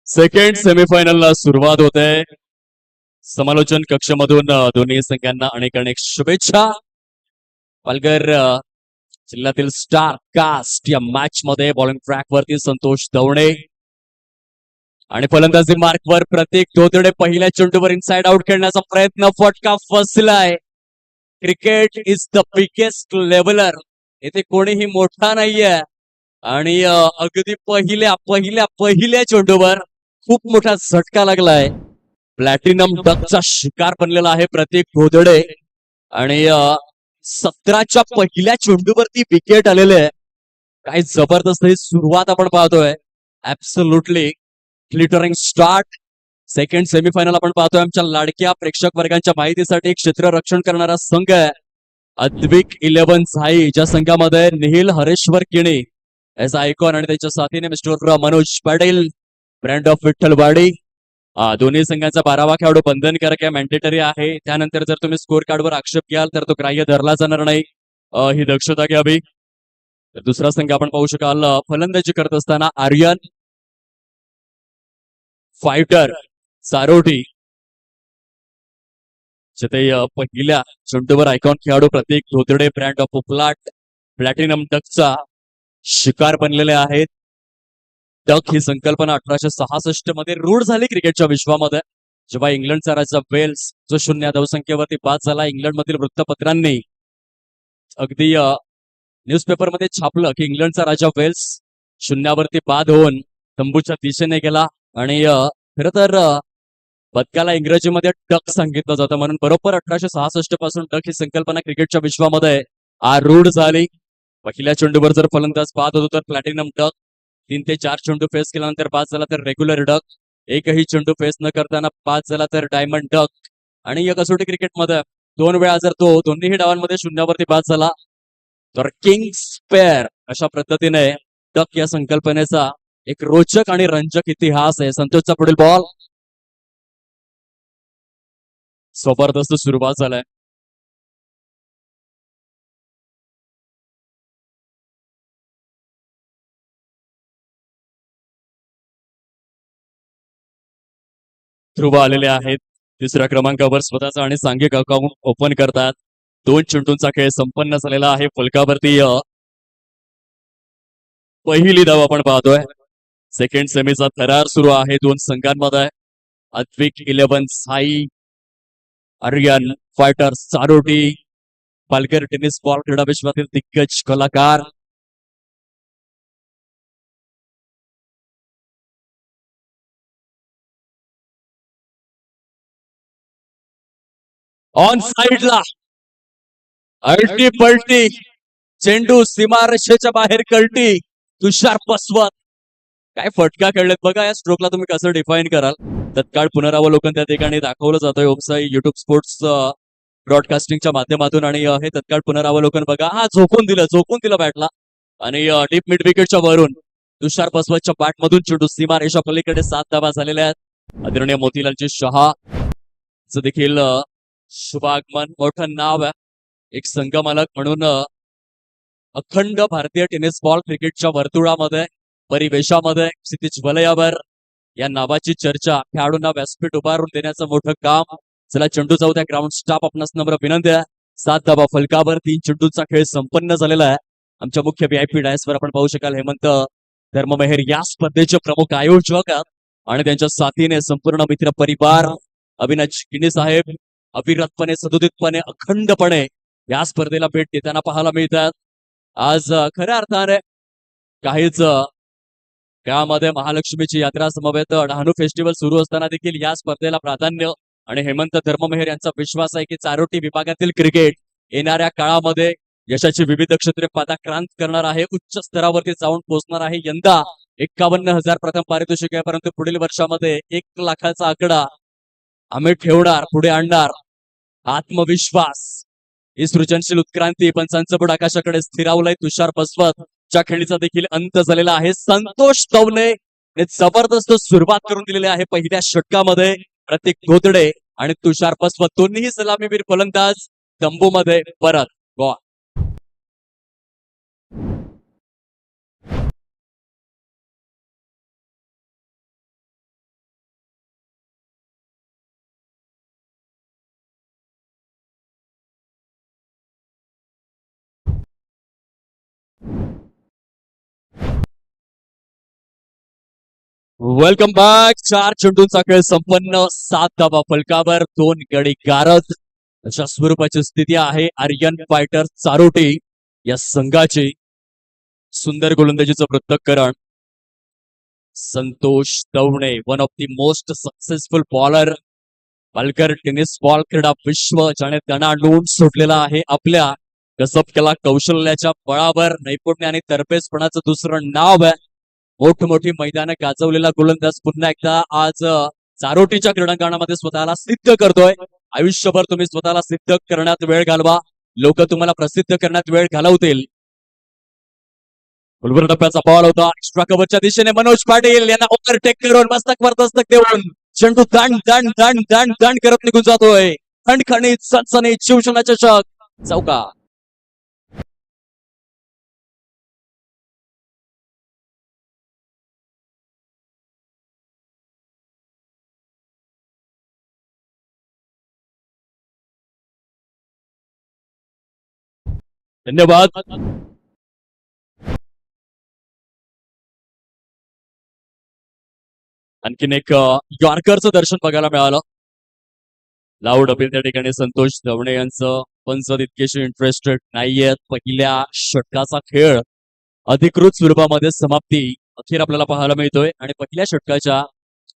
Second सेमीफायनलला सुरुवात होते. समालोचन कक्षामधून दोन्ही संघांना अनेक अनेक शुभेच्छा. पालघर जिल्ह्यातील स्टार कास्ट या मॅच मध्ये बॉलिंग ट्रॅक वरती संतोष दवणे आणि फलंदाजी मार्कवर प्रतीक धोतडे पहिल्या चेंडूवर इनसाइड आउट खेळण्याचा प्रयत्न, फटका फसलाय. Cricket is the biggest leveller. येथे कोणीही मोठा नाहीये आणि अगदी पहिल्या पहिल्या पहिल्या चेंडूवर खूप मोठा झटका लागलाय. प्लॅटिनम डकचा शिकार बनलेला आहे प्रतीक धोतडे आणि 17च्या पहिल्या चेंडूवरती विकेट आलेले आहे. काय जबरदस्त ही सुरुवात आपण पाहतोय. Absolutely glittering start. Second semifinal आपण पाहतोय. आमच्या लाडक्या प्रेक्षक वर्गांच्या माहितीसाठी क्षेत्ररक्षण करणारा संघ आहे अद्विक 11 झाई, ज्या संघामध्ये निहिल हरेश्वर किणी एस आयकॉन आणि त्याच्या साथीने mister Manoj Patil brand of Vitthalwadi. दोन्ही संघांचा 12वा खेळाडू बंधनकारक आहे, मॅन्डेटरी आहे. त्यानंतर जर तुम्ही स्कोर कार्डवर आक्षेप घ्याल तर तो ग्राह्य धरला जाणार नाही, ही दक्षता घ्यावी. तर दुसरा संघ आपण पाहू शकाल फलंदाजी करत असताना आर्यन फायटर सारोटी, जिथे पहिल्या चेंडूवर आयकॉन खेळाडू प्रतीक धोतडे ब्रँड ऑफ प्लॅटिनम डकचा शिकार बनलेले आहेत. डक ही संकल्पना 1866 मध्ये रूढ झाली क्रिकेटच्या विश्वामध्ये, जेव्हा इंग्लंडचा राजा वेल्स जो 0 धावसंख्येवरती बाद झाला. इंग्लंडमधील वृत्तपत्रांनी अगदी न्यूजपेपरमध्ये छापलं की इंग्लंडचा राजा वेल्स 0वरती बाद होऊन तंबूच्या दिशेने गेला आणि खरं तर बदकाला इंग्रजीमध्ये डक सांगितलं जातं, म्हणून बरोबर 1866 पासून डक ही संकल्पना क्रिकेटच्या विश्वामध्ये आरूढ झाली. पहिल्या चेंडूवर जर फलंदाज बाद होतो तर प्लॅटिनम डक, 3 ते 4 चेंडू फेस केल्यानंतर बाद झाला तर रेग्युलर डक, एकही चेंडू फेस न करताना बाद झाला तर डायमंड डक. आणि या कसोटी क्रिकेटमध्ये 2 वेळा जर तो दोन्ही डावांमध्ये 0वरती बाद झाला तर किंग्स पेअर. अशा पद्धतीने डक या संकल्पनेचा एक रोचक आणि रंजक इतिहास आहे. संतोषचा पुढील बॉल. जबरदस्त सुरुवात झालाय. ध्रुव आलेले आहेत. तिसऱ्या क्रमांकावर स्वतःचा आणि सांघिक अकाउंट ओपन करतात. 2 चेंडूंचा खेळ संपन्न झालेला आहे. फलकावरती पहिली धाव आपण पाहतोय. सेकंड सेमीचा थरार सुरू आहे दोन संघांमध्ये. Advik 11 Sai, Aryan fighter Saroti, Palghar tennis ball क्रीडा विश्वातील दिग्गज कलाकार. ऑन साइडला अल्टी पलटी चेंडू सीमारेषेच्या बाहेर कलटी. तुषार पसवत काय फटका खेळलेत बघा. या स्ट्रोकला तुम्ही कसं डिफाईन कराल? तत्काळ पुनरावलोकन त्या ठिकाणी दाखवलं जातंय ओमसाई युट्यूब स्पोर्ट्स ब्रॉडकास्टिंगच्या माध्यमातून आणि हे तत्काळ पुनरावलोकन बघा. हा झोकून दिलं बॅटला आणि डीप मिड विकेटच्या वरून तुषार पसवतच्या बॅटमधून चेंडू सीमारेषा पलीकडे 7 धावा झालेल्या आहेत. आदरणीय मोतीलालजी शहा देखील शुभागमन. मोठं नाव आहे, एक संघमालक म्हणून अखंड भारतीय टेनिस बॉल क्रिकेटच्या वर्तुळामध्ये परिवेशामध्ये क्षितिज वलयावर या नावाची चर्चा. खेळाडूंना व्यासपीठ उभारून देण्याचं मोठं काम. चला चेंडू जाऊ द्या. ग्राउंड स्टाफ आपणास नम्र विनंती आहे. 7 धावा फलकावर. 3 चेंडूंचा खेळ संपन्न झालेला आहे. आमच्या मुख्य व्हीआयपी डायसवर आपण पाहू शकाल हेमंत धर्ममेहर या स्पर्धेचे प्रमुख आयोजक आणि त्यांच्या साथीने संपूर्ण मित्र परिवार. अविनाश किनी साहेब अविरतपणे सदोदितपणे अखंडपणे या स्पर्धेला भेट देताना पाहायला मिळतात. आज खऱ्या अर्थाने काहीच त्यामध्ये महालक्ष्मीची यात्रा समवेत डहाणू फेस्टिवल सुरू असताना देखील या स्पर्धेला प्राधान्य. आणि हेमंत धर्ममेहर यांचा विश्वास आहे की चारोटी विभागातील क्रिकेट येणाऱ्या काळामध्ये यशाची विविध क्षेत्रे पादाक्रांत करणार आहे, उच्च स्तरावरती जाऊन पोहोचणार आहे. यंदा 51,000 प्रथम पारितोषिक आहे, परंतु पुढील वर्षामध्ये 1 लाखाचा आकडा आम्ही ठेवणार, पुढे आणणार. आत्मविश्वास ही सृजनशील उत्क्रांती पंचांचं बुड आकाशाकडे स्थिरावलंय. तुषार पसवत च्या खेळीचा देखील अंत झालेला आहे. संतोष दवणे जबरदस्त सुरुवात करून दिलेली आहे पहिल्या षटकामध्ये. प्रतीक धोतडे आणि तुषार पसवत दोन्ही सलामीवीर फलंदाज तंबूमध्ये परत. Welcome back. 4 चेंडूंचा खेळ संपन्न. 7 धावा फलकावर, 2 गडी गारद अशा स्वरूपाची स्थिती आहे आर्यन फायटर चारोटी या संघाची. सुंदर गोलंदाजीचं पृथक्करण. Santosh Davane, one of the most successful bowler Palghar tennis ball क्रीडा विश्व, ज्याने दणाणून सोडलेला आहे आपल्या कसब कला कौशल्याच्या बळावर. नैपुण्य आणि तरबेजपणाचं दुसरं नाव आहे. मोठमोठी मैदानं गाजवलेला गोलंदाज पुन्हा एकदा आज चारोटीच्या क्रीडांगणामध्ये स्वतःला सिद्ध करतोय. आयुष्यभर तुम्ही स्वतःला सिद्ध करण्यात वेळ घालवा, लोक तुम्हाला प्रसिद्ध करण्यात वेळ घालवतील. फुलवर टप्प्याचा बॉल होता. एक्स्ट्रा कव्हरच्या दिशेने मनोज पाटील यांना ओव्हरटेक करून मस्तक दस्तक देऊन चेंडू दांड दांड दांड दांड दांड करत निघून जातोय. खणखणीत सनसनीत शिवसेना चषक चौका. धन्यवाद. आणखीन एक यॉर्करचं दर्शन बघायला मिळालं. लाऊड अपील त्या ठिकाणी संतोष दवणे यांचं, पण सर इतकेशी इंटरेस्टेड नाहीयेत. पहिल्या षटकाचा खेळ अधिकृत स्वरूपामध्ये समाप्ती अखेर आपल्याला पाहायला मिळतोय आणि पहिल्या षटकाच्या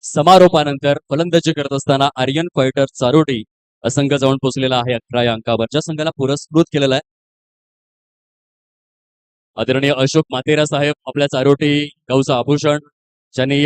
समारोपानंतर फलंदाजी करत असताना आर्यन फायटर चारोटी संघ जाऊन पोहोचलेला आहे 11 या अंकावर. ज्या संघाला पुरस्कृत केलेला आहे आदरणीय अशोक मातेरा साहेब, आपल्या चारोटी गावचं आभूषण, ज्यांनी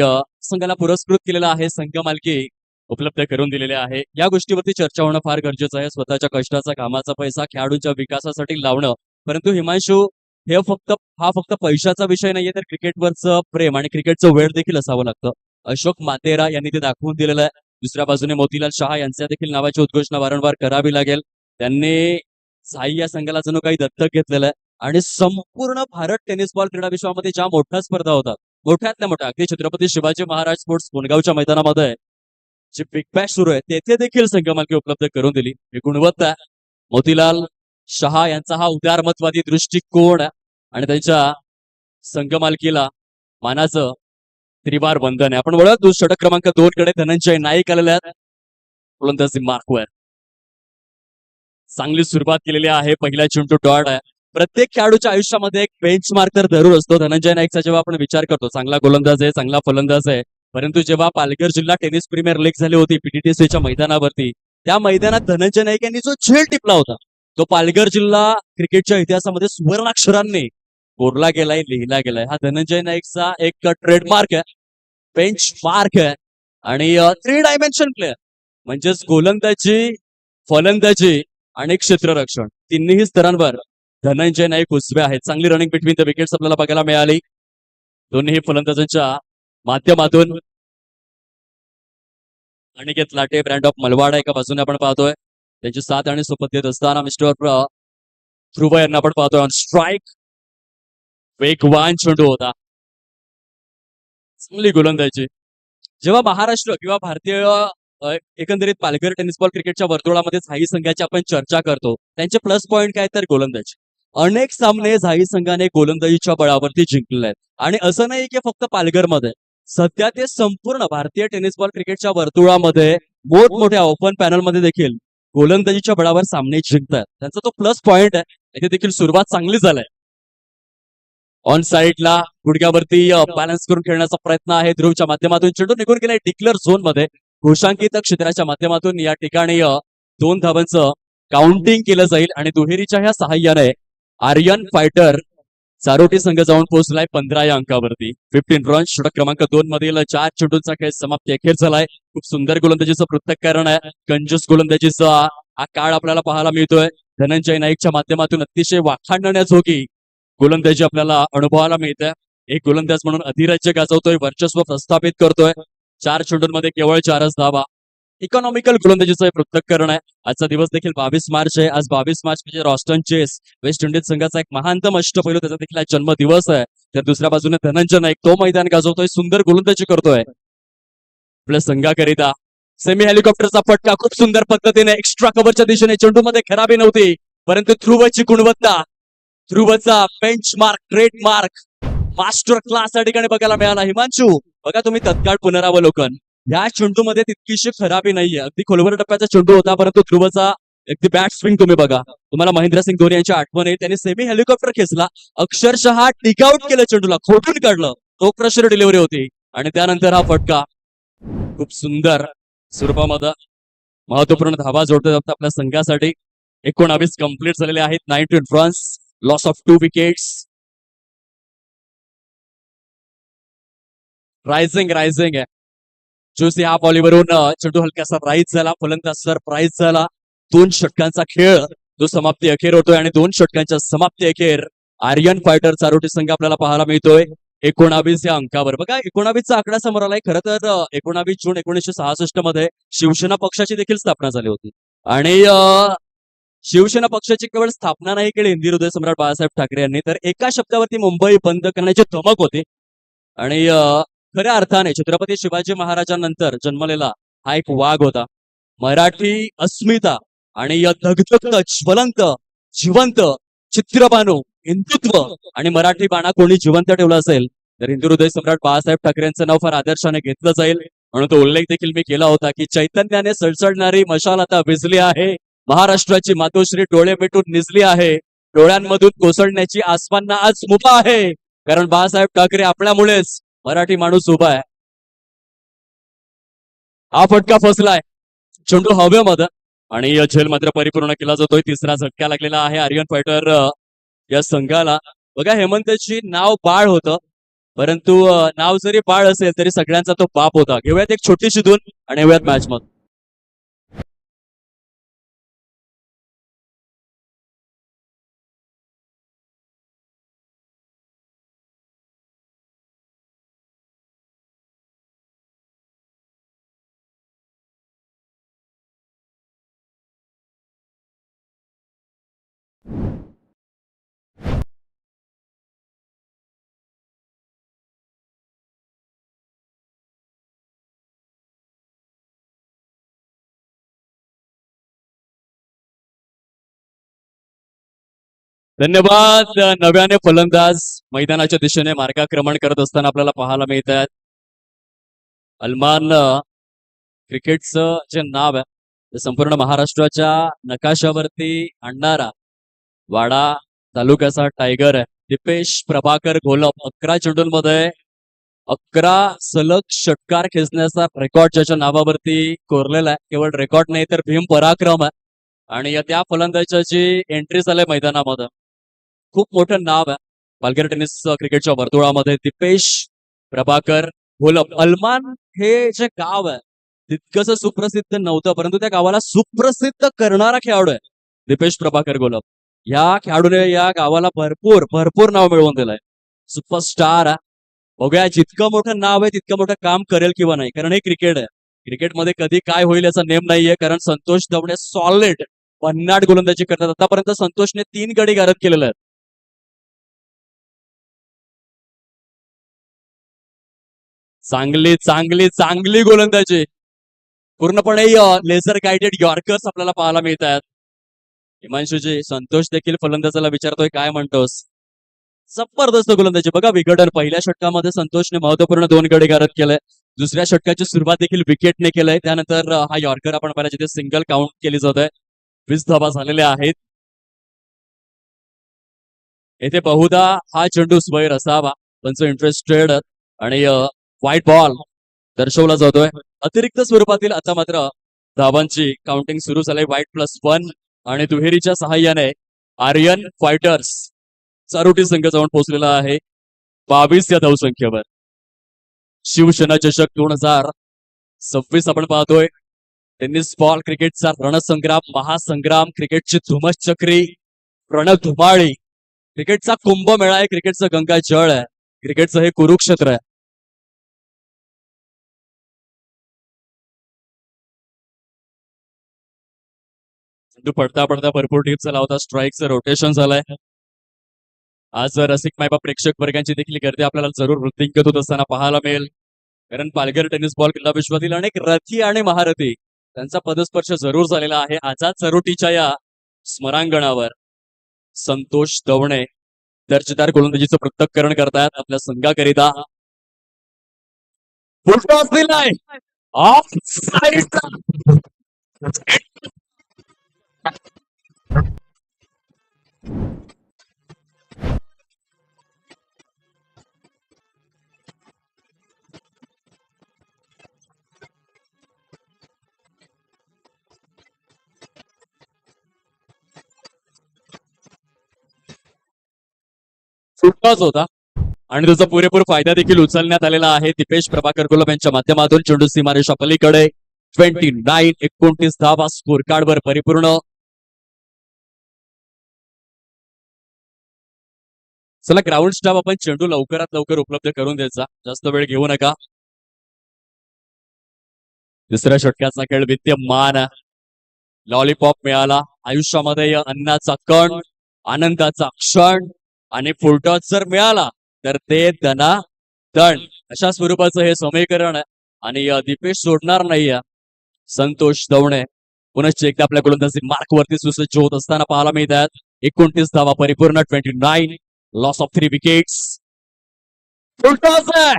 संघाला पुरस्कृत केलेला आहे. संघ मालकी उपलब्ध करून दिलेले आहे. या गोष्टीवरती चर्चा होणं फार गरजेचं आहे. स्वतःच्या कष्टाचा कामाचा पैसा खेळाडूंच्या विकासासाठी लावणं. परंतु हिमांशू, हे फक्त पैशाचा विषय नाहीये, तर क्रिकेटवरचं प्रेम आणि क्रिकेटचं वेळ देखील असावं लागतं. अशोक मातेरा यांनी ते दाखवून दिलेलं आहे. दुसऱ्या बाजूने मोतीलाल शहा यांच्या देखील नावाची उद्घोषणा वारंवार करावी लागेल. त्यांनी साई या संघाला जणू काही दत्तक घेतलेलं आहे आणि संपूर्ण भारत टेनिस बॉल क्रीडा विश्वामध्ये ज्या मोठ्या स्पर्धा होतात, मोठ्यातल्या मोठ्या, अगदी छत्रपती शिवाजी महाराज स्पोर्ट्स पुणगावच्या मैदानामध्ये जे बिग बॅश सुरू आहे तेथे देखील संघ मालकी उपलब्ध करून दिली. ही गुणवत्ता आहे. मोतीलाल शहा यांचा हा उदारमतवादी दृष्टिकोन आणि त्यांच्या संघ मालकीला मानाचं त्रिवार बंधन आहे. आपण बघा षटक क्रमांक 2 कडे धनंजय नाईक आलेले आहेत. गोलंदाजी मार्कवर चांगली सुरुवात केलेली आहे. पहिला चेंडू डॉट आहे. प्रत्येक खेळाडूच्या आयुष्यामध्ये एक बेंच मार्क तर जरूर असतो. धनंजय नाईकचा जेव्हा आपण विचार करतो, चांगला गोलंदाज आहे, चांगला फलंदाज आहे, परंतु जेव्हा पालघर जिल्हा टेनिस प्रीमियर लीग झाली होती पीटीटीसीच्या मैदानावरती, त्या मैदानात धनंजय नाईक यांनी जो झेल टिपला होता तो पालघर जिल्हा क्रिकेटच्या इतिहासामध्ये सुवर्णाक्षरांनी कोरला गेलाय, लिहिला गेलाय. हा धनंजय नाईकचा एक ट्रेडमार्क आहे, बेंच मार्क आहे आणि 3 डायमेन्शन प्लेअर म्हणजेच गोलंदाजी, फलंदाजी आणि क्षेत्ररक्षण तिन्ही स्तरांवर धनंजय नाईक उजवे आहेत. चांगली रनिंग बिटवीन द विकेट्स आपल्याला बघायला मिळाली दोन्ही फलंदाजांच्या माध्यमातून. Aniket latte, brand of Malwada एका बाजूने आपण पाहतोय, त्यांची साथ आणि सोबत देत असताना मिस्टर ध्रुव यांना आपण पाहतोय ऑन स्ट्राईक. वेगवान चेंडू होता, चांगली गोलंदाजी. जेव्हा महाराष्ट्र किंवा भारतीय एकंदरीत पालघर टेनिस बॉल क्रिकेटच्या वर्तुळामध्ये झाई संघाची आपण चर्चा करतो, त्यांचे प्लस पॉइंट काय तर गोलंदाजी. अनेक सामने झाई संघाने गोलंदाजीच्या बळावरती जिंकले आहेत आणि असं नाही की फक्त पालघरमध्ये, सध्या ते संपूर्ण भारतीय टेनिस बॉल क्रिकेटच्या वर्तुळामध्ये मोठमोठ्या ओपन पॅनलमध्ये देखील गोलंदाजीच्या बळावर सामने जिंकतात. त्यांचा तो प्लस पॉइंट आहे. इथे देखील सुरुवात चांगली झालाय. ऑन साईडला गुडघ्यावरती बॅलन्स करून खेळण्याचा प्रयत्न आहे ध्रुवच्या माध्यमातून. चेंडू निघून गेलाय डिक्लेअर झोन मध्ये. घोषांकित क्षेत्राच्या माध्यमातून या ठिकाणी 2 धावांचं काउंटिंग केलं जाईल आणि दुहेरीच्या ह्या सहाय्याने आर्यन फायटर चारोटी संघ जाऊन पोहोचलाय 15 या अंकावरती. 15 रन. षटक क्रमांक 2 मधील 4 चेंडूंचा खेळ समाप्ती अखेर झालाय. खूप सुंदर गोलंदाजीचं पृथक्करण आहे. कंजूस गोलंदाजीचा हा काळ आपल्याला पाहायला मिळतोय. धनंजय नाईकच्या माध्यमातून अतिशय वाखाणण्याजोगी गोलंदाजी आपल्याला अनुभवायला मिळते. एक गोलंदाज म्हणून अधिराज्य गाजवतोय, वर्चस्व प्रस्थापित करतोय. 4 चेंडूंमध्ये केवळ 4च धावा. इकॉनॉमिकल गोलंदाजीचं पृथक्करण आहे. आजचा दिवस देखील 22 मार्च आहे. आज 22 मार्च म्हणजे रॉस्टन चेस वेस्ट इंडिज संघाचा एक महानतम अष्टपैलू, त्याचा देखील आज जन्मदिवस आहे. तर दुसऱ्या बाजूने धनंजय नाईक तो मैदान गाजवतोय, सुंदर गोलंदाजी करतोय. आपल्या संघाकरिता सेमी हेलिकॉप्टरचा फटका खूप सुंदर पद्धतीने एक्स्ट्रा कव्हरच्या दिशेने. चेंडूमध्ये खराबी नव्हती, परंतु ध्रुवची गुणवत्ता, ध्रुवचा benchmark, trademark master class या ठिकाणी बघायला मिळाला. हिमांशू, बघा तुम्ही तत्काळ पुनरावलोकन, या चेंडूमध्ये तितकीशी खराबी नाहीये. अगदी खोलवर टप्प्याचा चेंडू होता, परंतु ध्रुवचा अगदी बॅट स्विंग तुम्ही बघा. तुम्हाला महेंद्रसिंग धोनी यांची आठवण आहे. त्यांनी सेमी हेलिकॉप्टर खेचला, अक्षरशः टिकआउट केलं, चेंडूला खोटून काढलं. तो क्रशर डिलिव्हरी होती आणि त्यानंतर हा फटका खूप सुंदर स्वरूपामध्ये महत्वपूर्ण धावा जोडत जातात आपल्या संघासाठी. 19 कंप्लीट झालेले आहेत. 9 to France, loss of 2 wickets. Rising आहे. जोशी हा बॉलीवरून चेंडू हलकासा राईज झाला, फलंदाज सरप्राईज झाला. 2 षटकांचा खेळ जो समाप्ती अखेर होतोय आणि 2 षटकांच्या समाप्ती अखेर आर्यन फायटर चारोटी संघ आपल्याला पाहायला मिळतोय 19 या अंकावर. बघा 19चा आकडा समोर आलाय. खरं तर 19 जून 1966 मध्ये शिवसेना पक्षाची देखील स्थापना झाली होती आणि शिवसेना पक्षाची केवळ स्थापना नाही केली हिंदी हृदय सम्राट बाळासाहेब ठाकरे यांनी, तर एका शब्दावरती मुंबई बंद करण्याची धमक होती. आणि खऱ्या अर्थाने छत्रपती शिवाजी महाराजांनंतर जन्मलेला हा एक वाघ होता. मराठी अस्मिता आणि धगधगत ज्वलंत जिवंत चित्रबाणू हिंदुत्व आणि मराठी बाणा कोणी जिवंत ठेवला असेल तर हिंदू हृदय सम्राट बाळासाहेब ठाकरे यांचं नाव फार आदर्शाने घेतलं जाईल. म्हणून तो उल्लेख देखील मी केला होता की चैतन्याने सळसळणारी मशाल आता विझली आहे. महाराष्ट्राची मातोश्री डोळे मिटून निजली आहे. डोळ्यांमधून कोसळण्याची आसमांना आज मुभा आहे, कारण बाळासाहेब ठाकरे आपल्यामुळेच मराठी माणूस उभा आहे. हा फटका फसलाय, चेंडू हवेमध्ये आणि झेल मात्र परिपूर्ण केला जातोय. तिसरा झटका लागलेला आहे आर्यन फायटर या संघाला. बघा हेमंतची नाव बाळ होतं, परंतु नाव जरी बाळ असेल तरी सगळ्यांचा तो बाप होता. घेऊयात एक छोटीशी धून आणि येऊयात मॅच मध्ये. धन्यवाद. नव्याने फलंदाज मैदानाच्या दिशेने मार्गक्रमण करत असताना आपल्याला पाहायला मिळत आहेत. अल्मान क्रिकेटचं जे नाव आहे ते संपूर्ण महाराष्ट्राच्या नकाशावरती आणणारा वाडा तालुक्याचा टायगर आहे. दीपेश प्रभाकर घोलप 11 चेंडूंमध्ये 11 सलग षटकार खेचण्याचा रेकॉर्ड ज्याच्या नावावरती कोरलेला आहे. केवळ रेकॉर्ड नाही तर भीम पराक्रम आहे. आणि त्या फलंदाजाची एंट्री झाली मैदानामध्ये. खूप मोठं नाव आहे पालघर टेनिस क्रिकेटच्या वर्तुळामध्ये. दीपेश प्रभाकर घोलप. अल्मान हे जे गाव आहे तितकंच सुप्रसिद्ध नव्हतं, परंतु त्या गावाला सुप्रसिद्ध करणारा खेळाडू आहे दीपेश प्रभाकर घोलप. या खेळाडूने या गावाला भरपूर नाव मिळवून दिलंय. सुपरस्टार आहे. बघूया जितकं मोठं नाव आहे तितकं मोठं काम करेल किंवा नाही, कारण हे क्रिकेट आहे. क्रिकेटमध्ये कधी काय होईल याचा नेम नाहीये, कारण संतोष दवणे सॉलिड भन्नाट गोलंदाजी करतात. आतापर्यंत संतोषने 3 गडी गारद केलेले आहेत. चांगली गोलंदाजी, पूर्णपणे लेझर गाइडेड यॉर्कर्स आपल्याला पाहायला मिळत आहेत. हिमांशूजी, संतोष देखील फलंदाजाला विचारतोय काय म्हणतोस. जबरदस्त गोलंदाजी. बघा विघटन, पहिल्या षटकामध्ये संतोषने महत्वपूर्ण 2 गडी गारद केले. दुसऱ्या षटकाची सुरुवात देखील विकेटने केलंय. त्यानंतर हा यॉर्कर आपण पाहिला जिथे सिंगल काउंट केली जात आहे. 20 धावा झालेल्या आहेत. येथे बहुधा हा चेंडू स्वैर असावा, पंच इंटरेस्टेड आणि व्हाईट बॉल दर्शवला जातोय. अतिरिक्त स्वरूपातील आता मात्र धावांची काउंटिंग सुरू झाली. व्हाईट +1 आणि दुहेरीच्या सहाय्याने आर्यन फायटर्स चारोटी संघ जाऊन पोहोचलेला आहे 22 या धावसंख्येवर. शिवसेना चषक 2026 आपण पाहतोय. टेनिस बॉल क्रिकेटचा रणसंग्राम, महासंग्राम, क्रिकेटची धुमस चक्री, रणधुमाळी, क्रिकेटचा कुंभमेळा आहे, क्रिकेटचं गंगा जळ आहे, क्रिकेटचं हे कुरुक्षेत्र आहे. पडता भरपूर टीप झाला होता. स्ट्राईकचं रोटेशन झालंय. आज रसिक मायबा प्रेक्षक वर्गांची देखील गर्दी आपल्याला जरूर वृद्धिंगत होत असताना पाहायला मिळेल, कारण पालघर टेनिस बॉल क्रीडा विश्वातील अनेक रथी आणि महारथी त्यांचा पदस्पर्श जरूर झालेला आहे. आझाद चरोटीच्या या स्मरांगणावर संतोष दवणे दर्जेदार गोलंदाजीचं पृथक्करण करतायत आपल्या संघाकरिता. फुलटॉस दिलाय ऑफ साईडचा. फुलटॉस होता आणि त्याचा पुरेपूर फायदा देखील उचलण्यात आलेला आहे. दीपेश प्रभाकर गुलाब यांच्या माध्यमातून चेंडू सीमारेषा पलीकडे 29 धावा स्कोर कार्डवर परिपूर्ण. चला ग्राउंड स्टाफ आपण चेंडू लवकरात लवकर उपलब्ध करून द्यायचा, जास्त वेळ घेऊ नका. दुसऱ्या षटकाचा खेळ विद्यमान. लॉलीपॉप मिळाला आयुष्यामध्ये अन्नाचा कण, आनंदाचा क्षण आणि फुलटॉस जर मिळाला तर ते धना दण अशा स्वरूपाचं हे समीकरण आहे. आणि दीपेश सोडणार नाही. संतोष दवणे पुनश्च एकदा आपल्या गोलंदाजी मार्क वरती सुसज्ज होत असताना पाहायला मिळतात. 29 धावा परिपूर्ण, 29 लॉस ऑफ 3 विकेट्स. फुलटॉस आहे.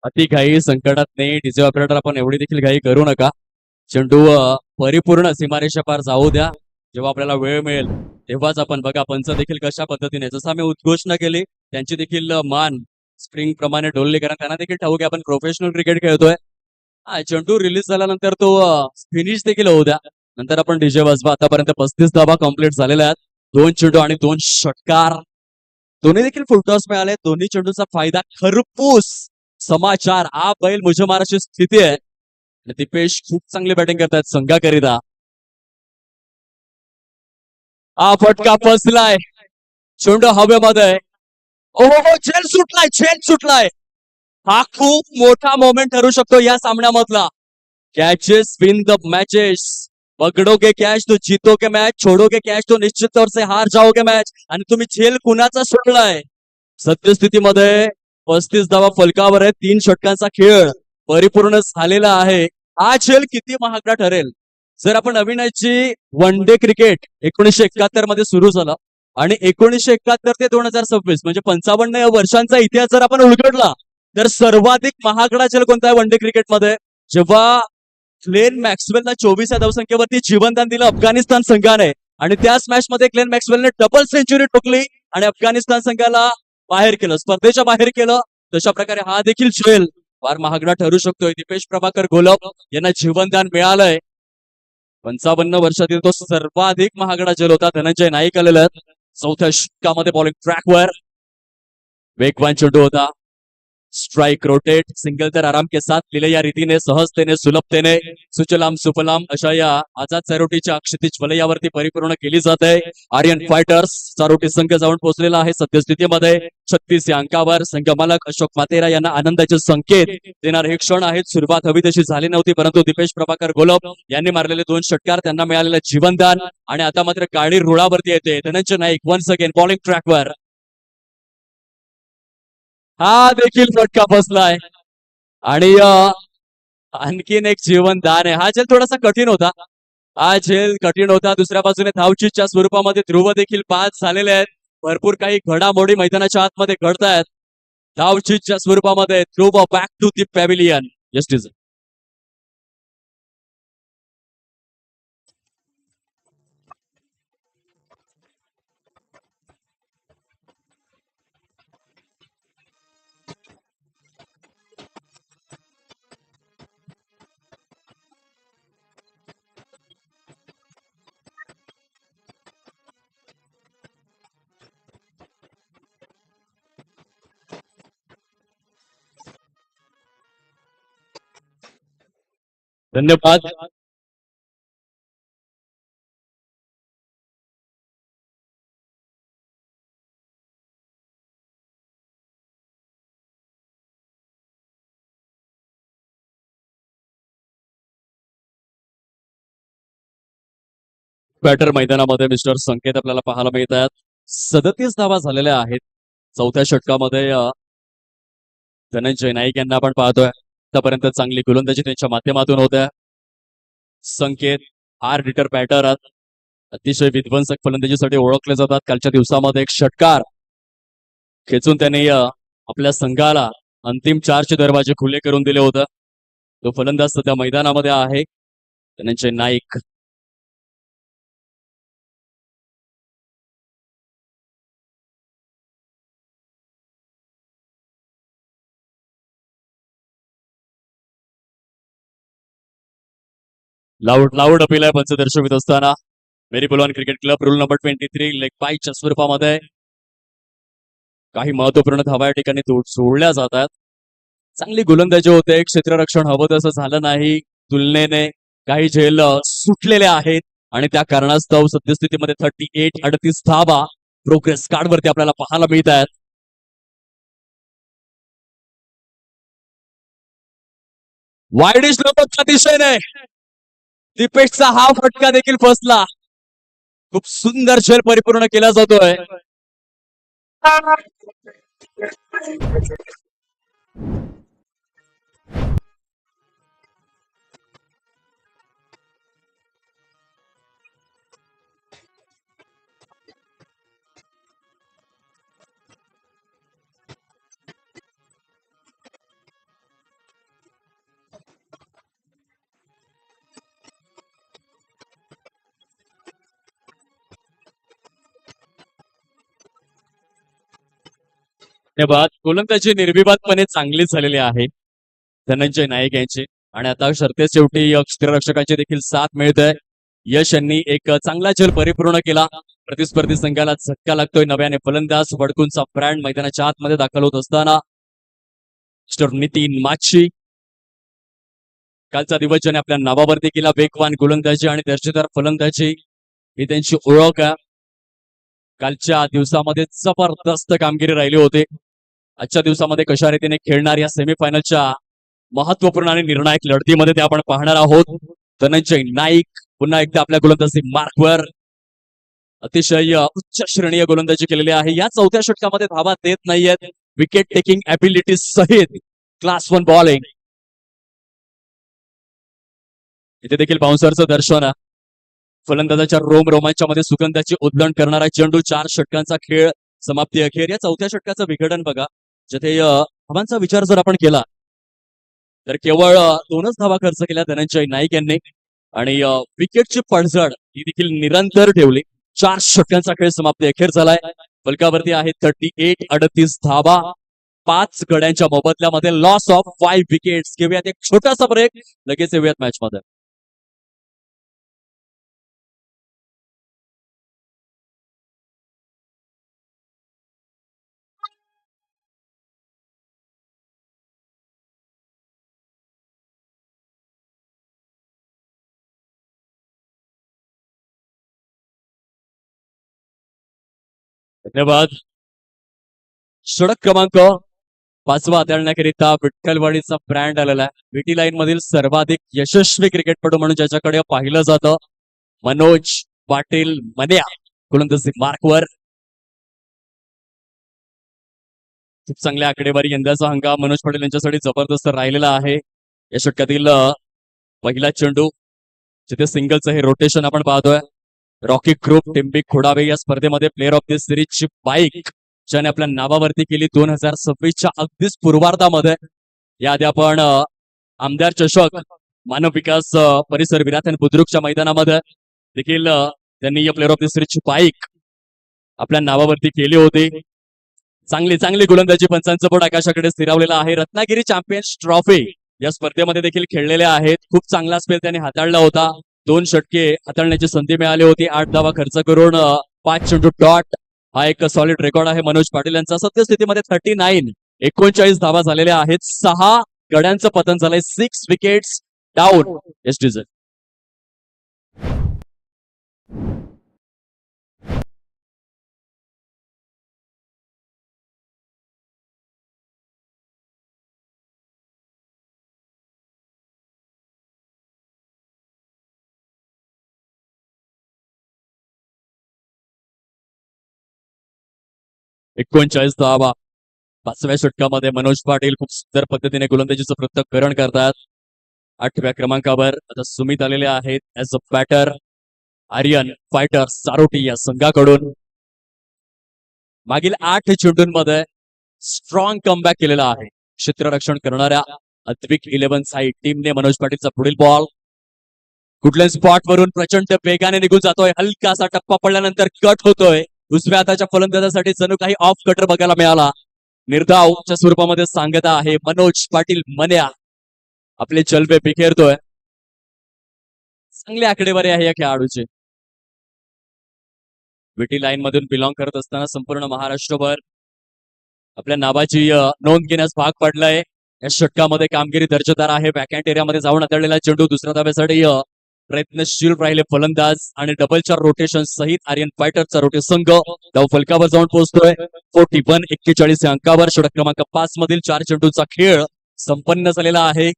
अति घाई संकटात नाही. डीजे ऑपरेटर आपण एवढी देखील घाई करू नका. चेंडू परिपूर्ण सीमारेषा पार जाऊ द्या. जेव्हा आपल्याला वेळ मिळेल तेव्हाच आपण बघा पंच देखील कशा पद्धतीने, जसं आम्ही उद्घोषणा केली त्यांची देखील मान स्प्रिंग प्रमाणे डोलली, कारण त्यांना देखील ठाऊक आहे आपण प्रोफेशनल क्रिकेट खेळतोय. चेंडू रिलीज झाल्यानंतर तो फिनिश देखील होऊ द्या, नंतर आपण डीजे वाजवा. आतापर्यंत 35 धावा कम्प्लीट झालेल्या आहेत. 2 चेंडू आणि 2 षटकार, दोन्ही देखील फुलटॉस मिळाले. दोन्ही चेंडूचा फायदा खरपूस. समाचार आ बैल मुझे माराची स्थिती आहे. दीपेश खूप चांगली बॅटिंग करतायत संघाकरिता. हा फटका फसलाय, चेंडू हवेमध्ये. ओहो, झेल सुटलाय, झेल सुटलाय. हा खूप मोठा मोमेंट ठरू शकतो या सामन्यामधला. Catches win the matches. पकडोगे कॅच तो जीतोगे मैच, छोड़ोगे कॅच तो निश्चित तौर से हार जाओगे मैच. आणि तुम्ही झेल कुणाचा सोडलाय. सद्यस्थितीमध्ये 35 धावा फलकावर आहे. 3 षटकांचा खेळ परिपूर्ण झालेला आहे. हा झेल किती महागडा ठरेल. जर आपण अविनाशची वन डे क्रिकेट 1971 मध्ये सुरू झालं आणि 1971 ते 2026 म्हणजे 55 वर्षांचा इतिहास जर आपण उलगडला तर सर्वाधिक महागडा झेल कोणता आहे वन डे क्रिकेटमध्ये. जेव्हा ग्लेन मॅक्सवेलला 24 या धावसंख्येवरती जीवनदान दिलं अफगाणिस्तान संघाने आणि त्याच मॅच मध्ये ग्लेन मॅक्सवेलने डबल सेंचुरी ठोकली आणि अफगाणिस्तान संघाला बाहेर केलं, स्पर्धेच्या बाहेर केलं. तशा प्रकारे हा देखील झेल फार महागडा ठरू शकतोय. दीपेश प्रभाकर गोलब यांना जीवनदान मिळालंय. 55 वर्षातील तो सर्वाधिक महागडा झेल होता. धनंजय नाईक आलेले आहेत. चौथ्या षटकामध्ये बॉलिंग ट्रॅकवर. वेगवान चेंडू होता. स्ट्राइक रोटेट सिंगल तर आराम के साथ लिहिले या रीतीने, सहजतेने, सुलभतेने, सुचलाम सुफलाम अशा या आझाद चारोटीच्या क्षितिज वलयावरती परिपूर्ण केली जाते. आर्यन फायटर्स चारोटी संघ जाऊन पोहोचलेला आहे सद्यस्थितीमध्ये 36 या अंकावर. संघ मालक अशोक मातेरा यांना आनंदाचे संकेत देणारे हे क्षण आहेत. सुरुवात हवी तशी झाली नव्हती, परंतु दीपेश प्रभाकर गोलब यांनी मारलेले 2 षटकार, त्यांना मिळालेलं जीवनदान आणि आता मात्र गाडी रुळावरती येते. Dhananjay Naik once again bowling ट्रॅकवर. हा देखील फटका फसलाय आणि आणखीन एक जीवनदान आहे. हा झेल थोडासा कठीण होता. हा झेल कठीण होता. दुसऱ्या बाजूने धावचीच्या स्वरूपामध्ये ध्रुव देखील बाद झालेले आहेत. भरपूर काही घडामोडी मैदानाच्या आतमध्ये घडतायत. धावचीच्या स्वरूपामध्ये Dhruv back to the pavilion. Justice धन्यवाद. बॅटर मैदानामध्ये मिस्टर संकेत आपल्याला पाहायला मिळत आहेत. 37 धावा झालेल्या आहेत चौथ्या षटकामध्ये. धनंजय नाईक यांना आपण पाहतोय. आतापर्यंत चांगली गोलंदाजी त्यांच्या माध्यमातून होत्या. संकेत हार्ड हिटर बॅटर अतिशय विध्वंसक फलंदाजीसाठी ओळखले जातात. कालच्या दिवसामध्ये एक षटकार खेचून त्यांनी आपल्या संघाला अंतिम 4चे दरवाजे खुले करून दिले होते. तो फलंदाज सध्या मैदानामध्ये आहे धनंजय नाईक. लाऊड अपील आहे पंच दर्शवित असताना. Meri Pulwan cricket club rule number 23 leg बायच्या स्वरूपामध्ये काही महत्वपूर्ण धावा या ठिकाणी सोडल्या जातात. चांगली गोलंदाजी होते. क्षेत्ररक्षण हवं तसं झालं नाही. तुलनेने काही झेल सुटलेले आहेत आणि त्या कारणास्तव सद्यस्थितीमध्ये 38 धावा प्रोग्रेस कार्ड वरती आपल्याला पाहायला मिळत आहेत. वाईडिश लोकच्या दिशेने दीपेशचा हा फटका देखील फसला. खूप सुंदर झेल परिपूर्ण केला जातोय. धन्यवाद. गोलंदाजी निर्विवादपणे चांगली झालेली आहे धनंजय नाईक यांची आणि आता शर्ते शेवटी क्षेत्ररक्षकांची देखील साथ मिळते. यश यांनी एक चांगला झेल परिपूर्ण केला. प्रतिस्पर्धी संघाला झटका लागतोय. नव्याने फलंदाज वडकूंचा ब्रँड मैदानाच्या आतमध्ये दाखल होत असताना मिस्टर नितीन माची कालचा दिवस ज्याने आपल्या नावावरती केला. वेगवान गोलंदाजी आणि दर्जेदार फलंदाजी ही त्यांची ओळख आहे. कालच्या दिवसामध्ये जबरदस्त कामगिरी राहिली होती. आजच्या दिवसामध्ये कशा रीतीने खेळणार या सेमीफायनलच्या महत्वपूर्ण आणि निर्णायक लढतीमध्ये ते आपण पाहणार आहोत. धनंजय नाईक पुन्हा एकदा आपल्या गोलंदाजी मार्कवर अतिशय उच्च श्रेणीय गोलंदाजी केलेली आहे. या चौथ्या षटकामध्ये धावा देत नाहीयेत. विकेट टेकिंग ऍबिलिटी सहित क्लास 1 बॉलिंग. इथे देखील बाउन्सरचं दर्शन. फलंदाजाच्या रोमांच्या मध्ये सुगंधाची उधळण करणारा चेंडू. 4 षटकांचा खेळ समाप्ती अखेर. या चौथ्या षटकाचं विघटन बघा. जिथे धावांचा विचार जर आपण केला तर केवळ 2च धावा खर्च केल्या धनंजय नाईक यांनी आणि विकेटची पडझड ही देखील निरंतर ठेवली. 4 षटकांचा खेळ समाप्ती अखेर झालाय. फलकावरती आहे 38 धावा 5 गड्यांच्या मोबदल्यामध्ये लॉस ऑफ 5 विकेट्स. घेऊयात एक छोटासा ब्रेक. लगेच येऊयात मॅच मध्ये. धन्यवाद. षटक क्रमांक 5 हाताळण्याकरिता विठ्ठलवाडीचा ब्रँड आलेला आहे. विटी लाईन मधील सर्वाधिक यशस्वी क्रिकेटपटू म्हणून ज्याच्याकडे पाहिलं जातं मनोज पाटील मन्या गोलंदाजी मार्कवर. खूप चांगल्या आकडेवारी यंदाचा हंगाम मनोज पाटील यांच्यासाठी जबरदस्त राहिलेला आहे. या षटकातील पहिला चेंडू जिथे सिंगलचं हे रोटेशन आपण पाहतोय. रॉकी ग्रुप टिंबिक खोडावे या स्पर्धेमध्ये प्लेअर ऑफ द सिरीजची बाईक ज्याने आपल्या नावावरती केली 2026च्या अगदीच पूर्वार्धामध्ये. याआधी आपण आमदार चषक मानव विकास परिसर विराथन बुद्रुकच्या मैदानामध्ये देखील त्यांनी या प्लेअर ऑफ द सिरीजची बाईक आपल्या नावावरती केली होती. चांगली गोलंदाजी पंचांचं बोट आकाशाकडे स्थिरावलेला आहे. रत्नागिरी चॅम्पियन्स ट्रॉफी या स्पर्धेमध्ये देखील खेळलेले आहेत. खूप चांगला स्पेल त्यांनी हाताळला होता. 2 षटके हाताळण्याची संधी मिळाली होती. 8 धावा खर्च करून 5 चेंडू डॉट हा एक सॉलिड रेकॉर्ड आहे मनोज पाटील यांचा. सद्यस्थितीमध्ये 39 धावा झालेल्या आहेत. 6 गड्यांचं पतन झालंय. 6 विकेट्स डाऊन. एस 39 धावा. 5व्या षटकामध्ये मनोज पाटील खूप सुंदर पद्धतीने गोलंदाजीचं पृथक्करण करतात. 8व्या क्रमांकावर आता सुमित आलेले आहेत as a batter. Aryan fighters Charoti या संघाकडून मागील 8 चेंडूंमध्ये स्ट्रॉंग कमबॅक केलेला आहे. क्षेत्ररक्षण करणाऱ्या अद्विक 11 साईड टीमने मनोज पाटीलचा पुढील बॉल कुठल्या स्पॉट वरून प्रचंड वेगाने निघून जातोय. हलकासा टप्पा पडल्यानंतर कट होतोय. उजव्या हाताच्या फलंदाजासाठी जणू काही ऑफ कटर बघायला मिळाला. निर्धावच्या स्वरूपामध्ये सांगता आहे मनोज पाटील मन्या आपले चलबे बिखेरतोय. चांगली आकडेवारी आहे या खेळाडूची. विटी लाईन मधून बिलॉंग करत असताना संपूर्ण महाराष्ट्रभर आपल्या नावाची नोंद घेण्यास भाग पडलाय. या षटकामध्ये कामगिरी दर्जेदार आहे. बॅकहँड एरियामध्ये जाऊन आदळलेला चेंडू दुसऱ्या धाब्यासाठी प्रयत्नशील राहिले फलंदाज आणि डबलच्या रोटेशन सहित आर्यन फायटरचा रोटे संघ धाव फलकावर जाऊन पोहोचतोय. 41 या अंकावर. षटक क्रमांक 5 मधील 4 चेंडूचा खेळ संपन्न झालेला आहे.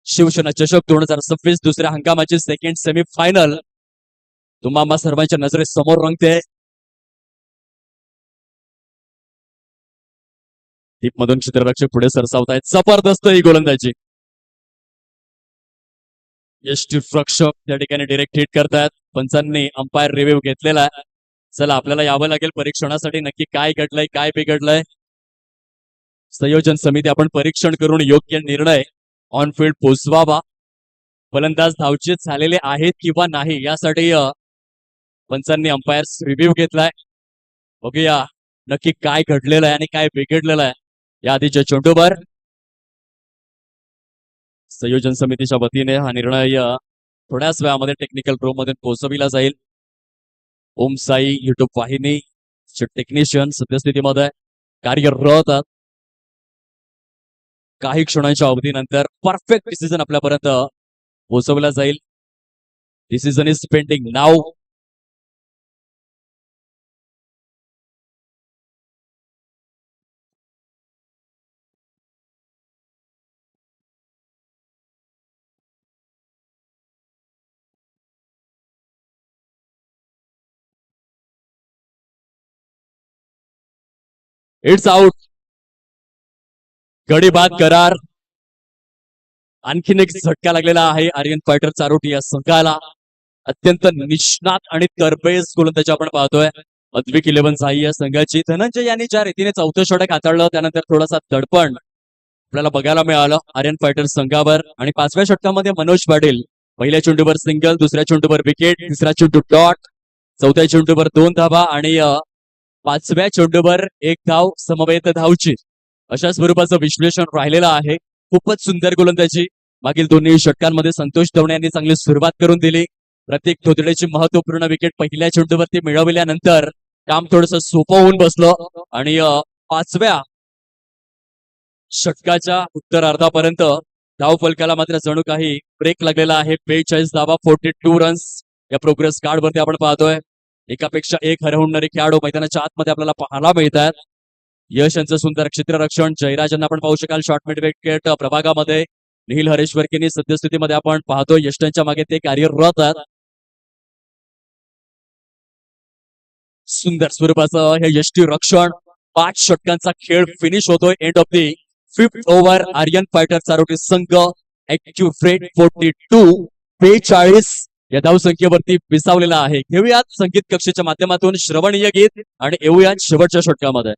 शिवसेना चषक 2026 दुसऱ्या हंगामाची सेकंड सेमीफायनल तुम्हा सर्वांच्या नजरेसमोर रंगते. मधून क्षेत्ररक्षक पुढे सरसावतायत. जबरदस्त ही गोलंदाजी. रक्षक त्या ठिकाणी डिरेक्ट हिट करतायत. पंचांनी अंपायर रिव्ह्यू घेतलेला आहे. चला आपल्याला यावं लागेल परीक्षणासाठी नक्की काय घडलंय काय बिघडलंय. संयोजन समिती आपण परीक्षण करून योग्य निर्णय ऑन फील्ड पोचवावा. फलंदाज धावचीत झालेले आहेत किंवा नाही यासाठी पंचांनी अंपायर रिव्ह्यू घेतलाय. बघूया नक्की काय घडलेलं आहे आणि काय बिघडलेलं आहे या आधीच्या चेंडूवर. संयोजन समितीच्या वतीने हा निर्णय थोड्याच वेळामध्ये टेक्निकल रूम मध्ये पोहोचविला जाईल. ओम साई युट्यूब वाहिनी टेक्निशियन सद्यस्थितीमध्ये कार्यरत. काही क्षणांच्या अवधीनंतर परफेक्ट डिसिजन आपल्यापर्यंत पोहोचवला जाईल. Decision is pending now. It's out. गडी बाद करार. आणखीन एक झटका लागलेला आहे आर्यन फायटर चारोटी या संघाला. अत्यंत निष्णात आणि तरबेज गोलंदाजी आपण पाहतोय अद्विक 11 साई या संघाची. धनंजय यांनी ज्या रीतीने 4थं षटक हाताळलं त्यानंतर थोडासा दडपण आपल्याला बघायला मिळालं आर्यन फायटर संघावर. आणि 5व्या षटकामध्ये मनोज पाटील पहिल्या चेंडूवर सिंगल, दुसऱ्या चेंडूवर विकेट, तिसरा चेंडू डॉट, 4थ्या चेंडूवर 2 धावा आणि 5व्या चेंडूवर 1 धाव समवेत धावची. अशा स्वरूपाचं विश्लेषण राहिलेलं आहे. खूपच सुंदर गोलंदाजी. मागील दोन्ही षटकांमध्ये संतोष दवणे यांनी चांगली सुरुवात करून दिली. प्रत्येक धोतडेची महत्वपूर्ण विकेट पहिल्या चेंडूवरती मिळवल्यानंतर काम थोडंसं सोपं होऊन बसलं आणि 5व्या षटकाच्या उत्तरार्धापर्यंत धाव फलकाला मात्र जणू काही ब्रेक लागलेला आहे. 42 धावा 42 रन्स या प्रोग्रेस कार्ड वरती आपण पाहतोय. एकापेक्षा एक हरवणारे खेळाडू मैदानाच्या आतमध्ये आपल्याला पाहायला मिळतात. यश यांचं सुंदर क्षेत्ररक्षण. जयराज यांना आपण पाहू शकाल शॉर्ट मिड विकेट प्रभागामध्ये. निखिल हरेश्वरकीनी सद्यस्थितीमध्ये आपण पाहतोय यष्टांच्या मागे ते कार्यरत आहेत. सुंदर स्वरूपाचं हे यष्टी रक्षण. 5 षटकांचा खेळ फिनिश होतोय. End of the 5th over. Aryan fighter Charoti संघ ऍक्टिव्ह रेट 42 42 या धावसंख्येवरती विसावलेला आहे. घेऊयात संगीत कक्षेच्या माध्यमातून श्रवणीय गीत आणि येऊयात शेवटच्या षटकामध्ये.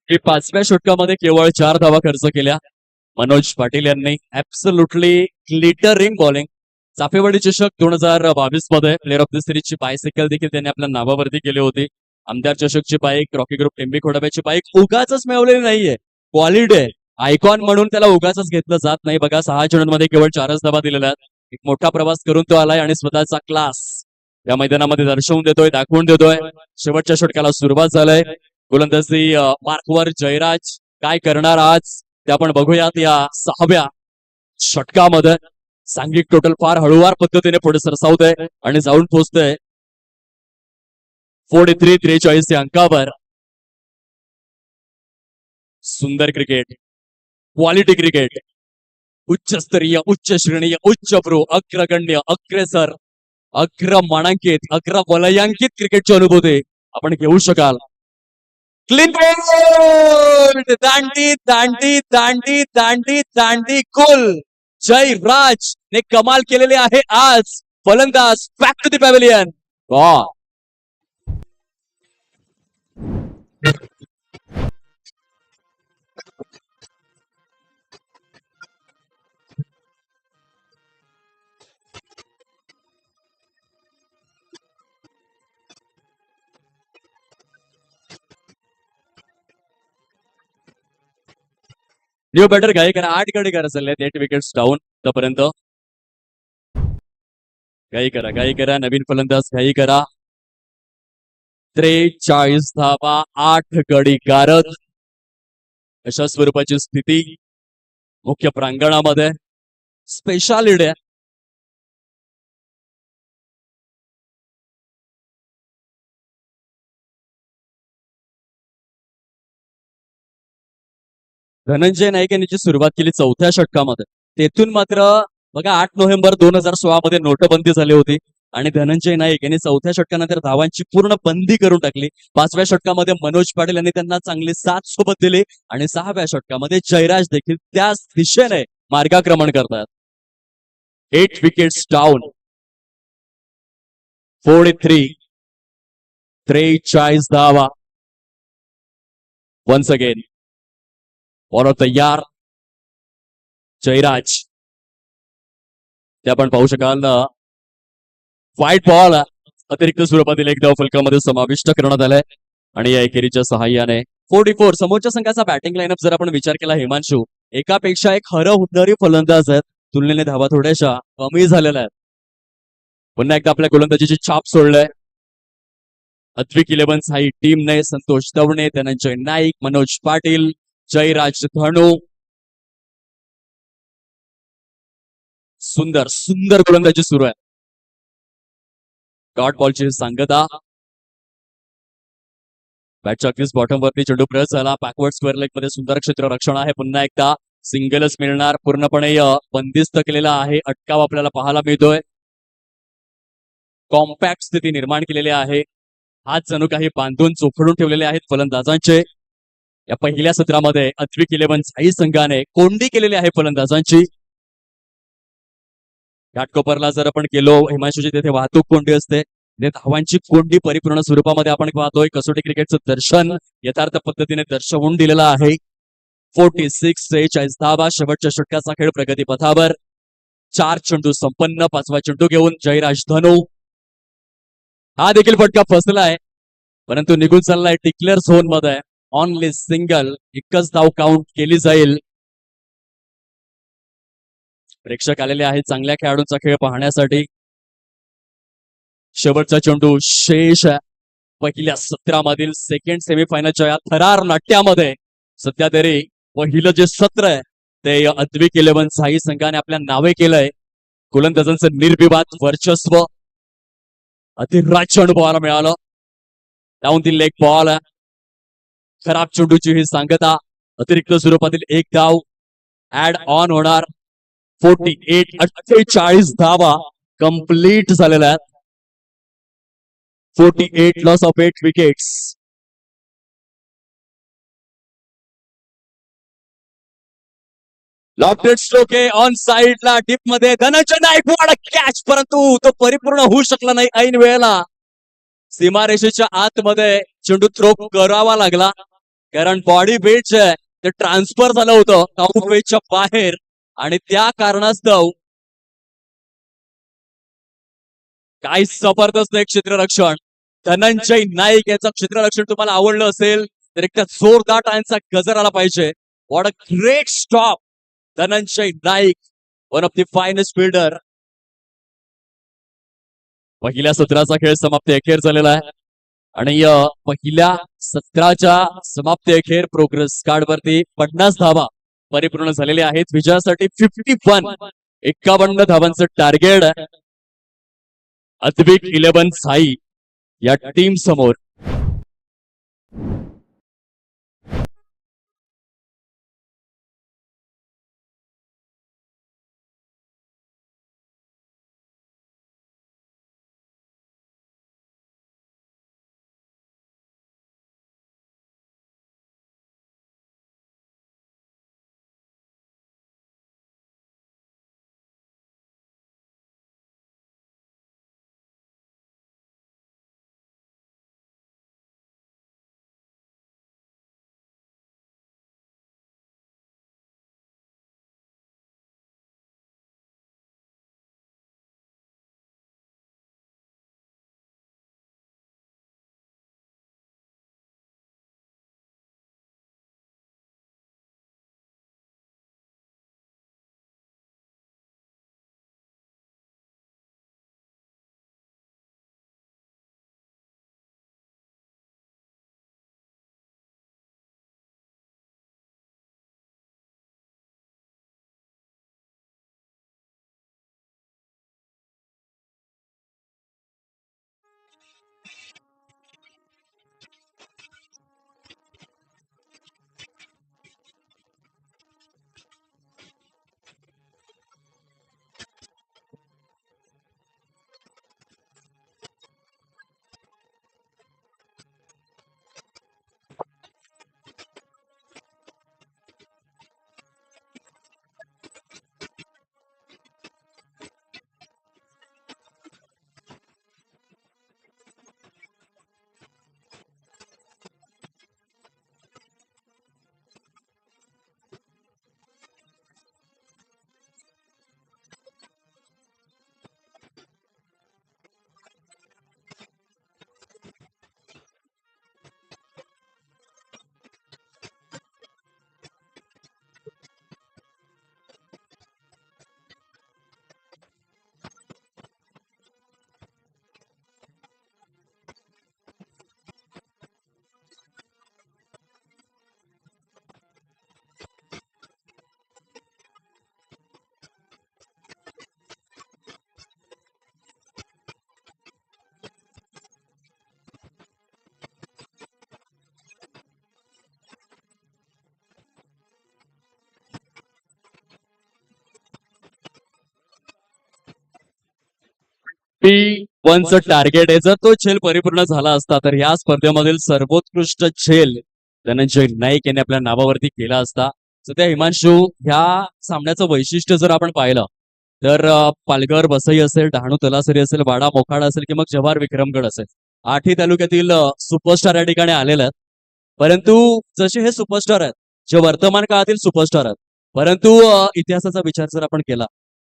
की 5व्या षटकामध्ये केवळ 4 धावा खर्च केल्या मनोज पाटील यांनी. Absolutely glittering bowling. चाफेवाडी चषक 2022 मध्ये प्लेअर ऑफ द सिरीजची बायसायकल देखील त्यांनी आपल्या नावावरती केली होती. आमदार चषकची बाईक, रॉकी ग्रुप टेंबी खोडाब्याची बाईक उगाच मिळवलेली नाहीये. क्वालिटी आहे. आयकॉन म्हणून त्याला उगाच घेतलं जात नाही. बघा 6 चेंडूंमध्ये केवळ 4च धावा दिलेल्या आहेत. एक मोठा प्रवास करून तो आलाय आणि स्वतःचा क्लास या मैदानामध्ये दर्शवून देतोय, दाखवून देतोय. शेवटच्या षटकाला सुरुवात झालंय. गोलंदाजी मार्कवर जयराज काय करणार आज ते आपण बघूयात या 6व्या षटकामध्ये. सांघिक टोटल फार हळूवार पद्धतीने पुढे सरसावत आहे आणि जाऊन पोहोचतंय 43-43 या अंकावर. सुंदर क्रिकेट, क्वालिटी क्रिकेट, उच्चस्तरीय, उच्च श्रेणीय, उच्च प्रो, अग्रगण्य, अग्रेसर, अग्र मानांकित, अग्र वलयांकित क्रिकेटची अनुभूती आपण घेऊ शकाल. क्लीन बोल्ड, दांडी दांडी दांडी दांडी दांडी गोल. जयराज ने कमाल केलेली आहे आज. फलंदाज बॅक टू द पॅव्हिलियन. वाह, न्यू बॅटर घाई करा. 8 गडी करा चालले, 8 विकेट्स डाऊन तोपर्यंत. घाई करा. नवीन फलंदाज घाई करा. 43 धावा, 8 गडी गारद. अशा स्वरूपाची स्थिती मुख्य प्रांगणामध्ये. स्पेशालिटी आहे. धनंजय नाईक यांनी जी सुरुवात केली 4थ्या षटकामध्ये, तेथून मात्र बघा 8 नोव्हेंबर 2016 मध्ये नोटबंदी झाली होती आणि धनंजय नाईक यांनी 4थ्या षटकानंतर धावांची पूर्ण बंदी करून टाकली. 5व्या षटकामध्ये मनोज पाटील यांनी त्यांना चांगली साथ सोबत दिली आणि 6व्या षटकामध्ये जयराज देखील त्याच दिशेने मार्गाक्रमण करतात. 8 विकेट्स डाऊन. 43 धावा. वन्स अगेन बॉलर तयार. जयराज, ते आपण पाहू शकाल व्हाईट बॉल अतिरिक्त स्वरूपातील एक धाव फलकामध्ये समाविष्ट करण्यात आलाय आणि या एकेरीच्या सहाय्याने 44. समोरच्या संघाचा बॅटिंग लाईनअप जर आपण विचार केला हिमांशू, एकापेक्षा एक हरं उडणारी फलंदाज आहेत. तुलनेने धावा थोड्याशा कमी झालेल्या आहेत. पुन्हा एकदा आपल्या गोलंदाजीची छाप सोडलंय अद्विक 11 साई टीमने. संतोष दवणे, धनंजय नाईक, मनोज पाटील, जयराज धनु. सुंदर सुंदर गोलंदाजी सुरू आहे. डॉट बॉलची सांगता. बॅटच्या अगदीच बॉटम वरती चेंडू प्रेस झाला. बॅकवर्ड स्क्वेअर लेग मध्ये सुंदर क्षेत्ररक्षण आहे. पुन्हा एकदा सिंगलच मिळणार. पूर्णपणे बंदिस्त केलेला आहे. अटकाव आपल्याला पाहायला मिळतोय. कॉम्पॅक्ट स्थिती निर्माण केलेली आहे. हात जणू काही बांधून चोफडून ठेवलेले आहेत फलंदाजांचे. या पहिल्या सत्रामध्ये अद्विक 11 साई संघाने कोंडी केलेली आहे फलंदाजांची. घाटकोपरला जर आपण गेलो हिमांशूची, तिथे वाहतूक कोंडी असते. धावांची कोंडी परिपूर्ण स्वरूपामध्ये आपण पाहतोय. कसोटी क्रिकेटचं दर्शन यथार्थ पद्धतीने दर्शवून दिलेलं आहे. 46 धावा. शेवटच्या षटकाचा खेळ प्रगतीपथावर. 4 चेंडू संपन्न. 5वा चेंडू घेऊन जयराज धनु. हा देखील फटका फसलाय, परंतु निघून चाललाय डिक्लेअर झोन मध्ये. Only single. एकच धाव काउंट केली जाईल. प्रेक्षक आलेले आहेत चांगल्या खेळाडूंचा खेळ पाहण्यासाठी. शेवटचा चेंडू शेष पहिल्या सत्रामधील सेकंड सेमीफायनलच्या या थरार नाट्यामध्ये सध्या तरी पहिलं जे सत्र आहे ते अद्विक 11 साई संघाने आपल्या नावे केलंय. गोलंदाजांचं निर्विवाद वर्चस्व अतिराज्य अनुभवाला मिळालं. Down the leg ball. खराब चेंडूची ही सांगता. अतिरिक्त स्वरूपातील एक धाव ऍड ऑन होणार. 48 धावा कंप्लीट झालेल्या आहेत. 48 loss of 8 wickets. Lofted stroke on साइडला डीप मध्ये. धनंजय नाईक कॅच, परंतु तो परिपूर्ण होऊ शकला नाही. ऐन वेळेला सीमारेषेच्या आतमध्ये चेंडू थ्रो करावा लागला, कारण बॉडी वेट जे आहे ते ट्रान्सफर झालं होतं आउट वेटच्या बाहेर आणि त्या कारणास्तव काय जबरदस्त एक क्षेत्ररक्षण. धनंजय नाईक याचं क्षेत्ररक्षण तुम्हाला आवडलं असेल तर एक जोरदार टाळ्यांचा गजर आला पाहिजे. What a great stop Dhananjay Naik, one of the finest fielder. पहिल्या सत्राचा खेळ समाप्ती अखेर झालेला आहे आणि पहिल्या सत्राच्या समाप्ती अखेर प्रोग्रेस कार्ड वरती 50 धावा परिपूर्ण झालेल्या आहेत. विजयासाठी 51 51 धावांचं टार्गेट अद्विक 11 साई या टीम समोर. P1चं टार्गेट आहे. जर तो झेल परिपूर्ण झाला असता तर या स्पर्धेमधील सर्वोत्कृष्ट झेल धनंजय नाईक यांनी आपल्या नावावरती केला असता. सध्या हिमांशू ह्या सामन्याचं वैशिष्ट्य जर आपण पाहिलं तर पालघर वसई असेल, डहाणू तलासरी असेल, वाडा मोखाडा असेल किंवा जव्हार विक्रमगड असेल, आठही तालुक्यातील सुपरस्टार या ठिकाणी आलेले आहेत. परंतु जसे हे सुपरस्टार आहेत, जे वर्तमान काळातील सुपरस्टार आहेत, परंतु इतिहासाचा विचार जर आपण केला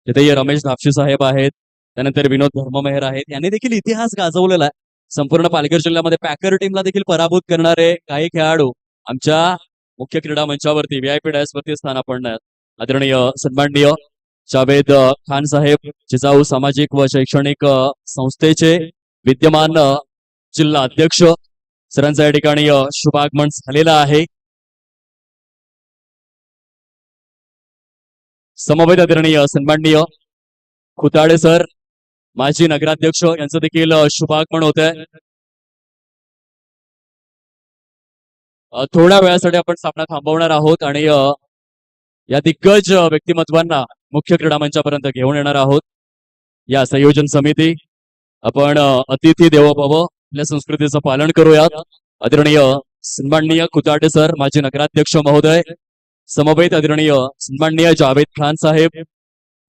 तिथे रमेश धापशी साहेब आहेत, त्यानंतर विनोद धर्ममेहर आहेत, यांनी देखील इतिहास गाजवलेला आहे. संपूर्ण पालघर जिल्ह्यामध्ये पॅकर टीमला देखील पराभूत करणारे काही खेळाडू आमच्या मुख्य क्रीडा मंचावरती व्हीआयपी डॅशवरती स्थानापन्न आहेत. आदरणीय सन्माननीय जावेद खान साहेब, जिजाऊ सामाजिक व शैक्षणिक संस्थेचे विद्यमान जिल्हा अध्यक्ष, सरांचा या ठिकाणी शुभागमन झालेला आहे. समवेत आदरणीय सन्माननीय खुताडे सर, माजी नगराध्यक्ष, यांचं देखील शुभागमन होत आहे. थोड्या वेळासाठी आपण सामना थांबवणार आहोत आणि या दिग्गज व्यक्तिमत्वांना मुख्य क्रीडा मंचापर्यंत घेऊन येणार आहोत. या संयोजन समिती, आपण अतिथी देवो भव आपल्या संस्कृतीचं पालन करूयात. आदरणीय सन्माननीय खुताटे सर, माजी नगराध्यक्ष महोदय, समवेत आदरणीय सन्माननीय जावेद खान साहेब,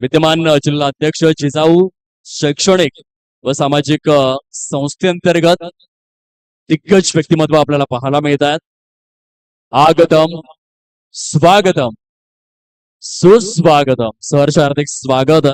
विद्यमान जिल्हा अध्यक्ष, जिजाऊ शैक्षणिक व सामाजिक संस्थेअंतर्गत दिग्गज व्यक्तिमत्व आपल्याला पाहायला मिळत आहेत. आगतम स्वागतम सुस्वागतम, सहर्ष हार्दिक स्वागत.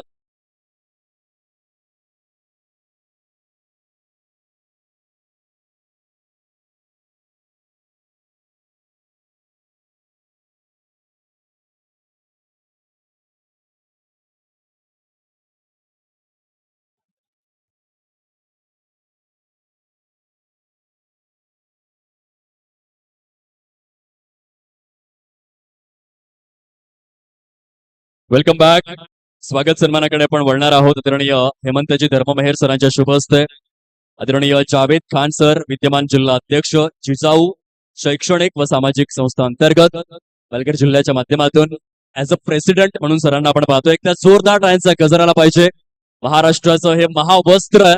Welcome back. स्वागत सन्मानाकडे आपण वळणार आहोत. आदरणीय हेमंतजी धर्ममेहर सरांच्या शुभ हस्ते, आदरणीय जावेद खान सर, विद्यमान जिल्हा अध्यक्ष, जिजाऊ शैक्षणिक व सामाजिक संस्था अंतर्गत पालघर जिल्ह्याच्या माध्यमातून ऍज अ प्रेसिडेंट म्हणून सरांना आपण पाहतोय. एक त्या जोरदार टाळ्यांचा गजर आला पाहिजे. महाराष्ट्राचं हे महावस्त्र,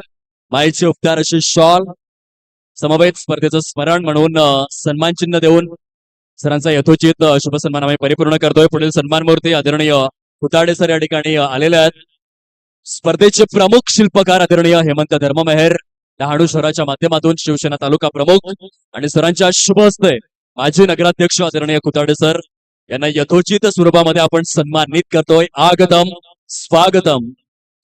मायेचे उपचार अशी शॉल, समवेत स्पर्धेचं स्मरण म्हणून सन्मान चिन्ह देऊन सरांचा यथोचित शुभ सन्मान आम्ही परिपूर्ण करतोय. पुढील सन्मान मूर्ती आदरणीय खुताडे सर या ठिकाणी आलेले आहेत. स्पर्धेचे प्रमुख शिल्पकार आदरणीय हेमंत धर्ममेहर, डहाणू शहराच्या माध्यमातून शिवसेना तालुका प्रमुख आणि सरांच्या शुभ हस्ते माजी नगराध्यक्ष आदरणीय खुताडे सर यांना यथोचित स्वरूपामध्ये आपण सन्मानित करतोय. आगतम स्वागतम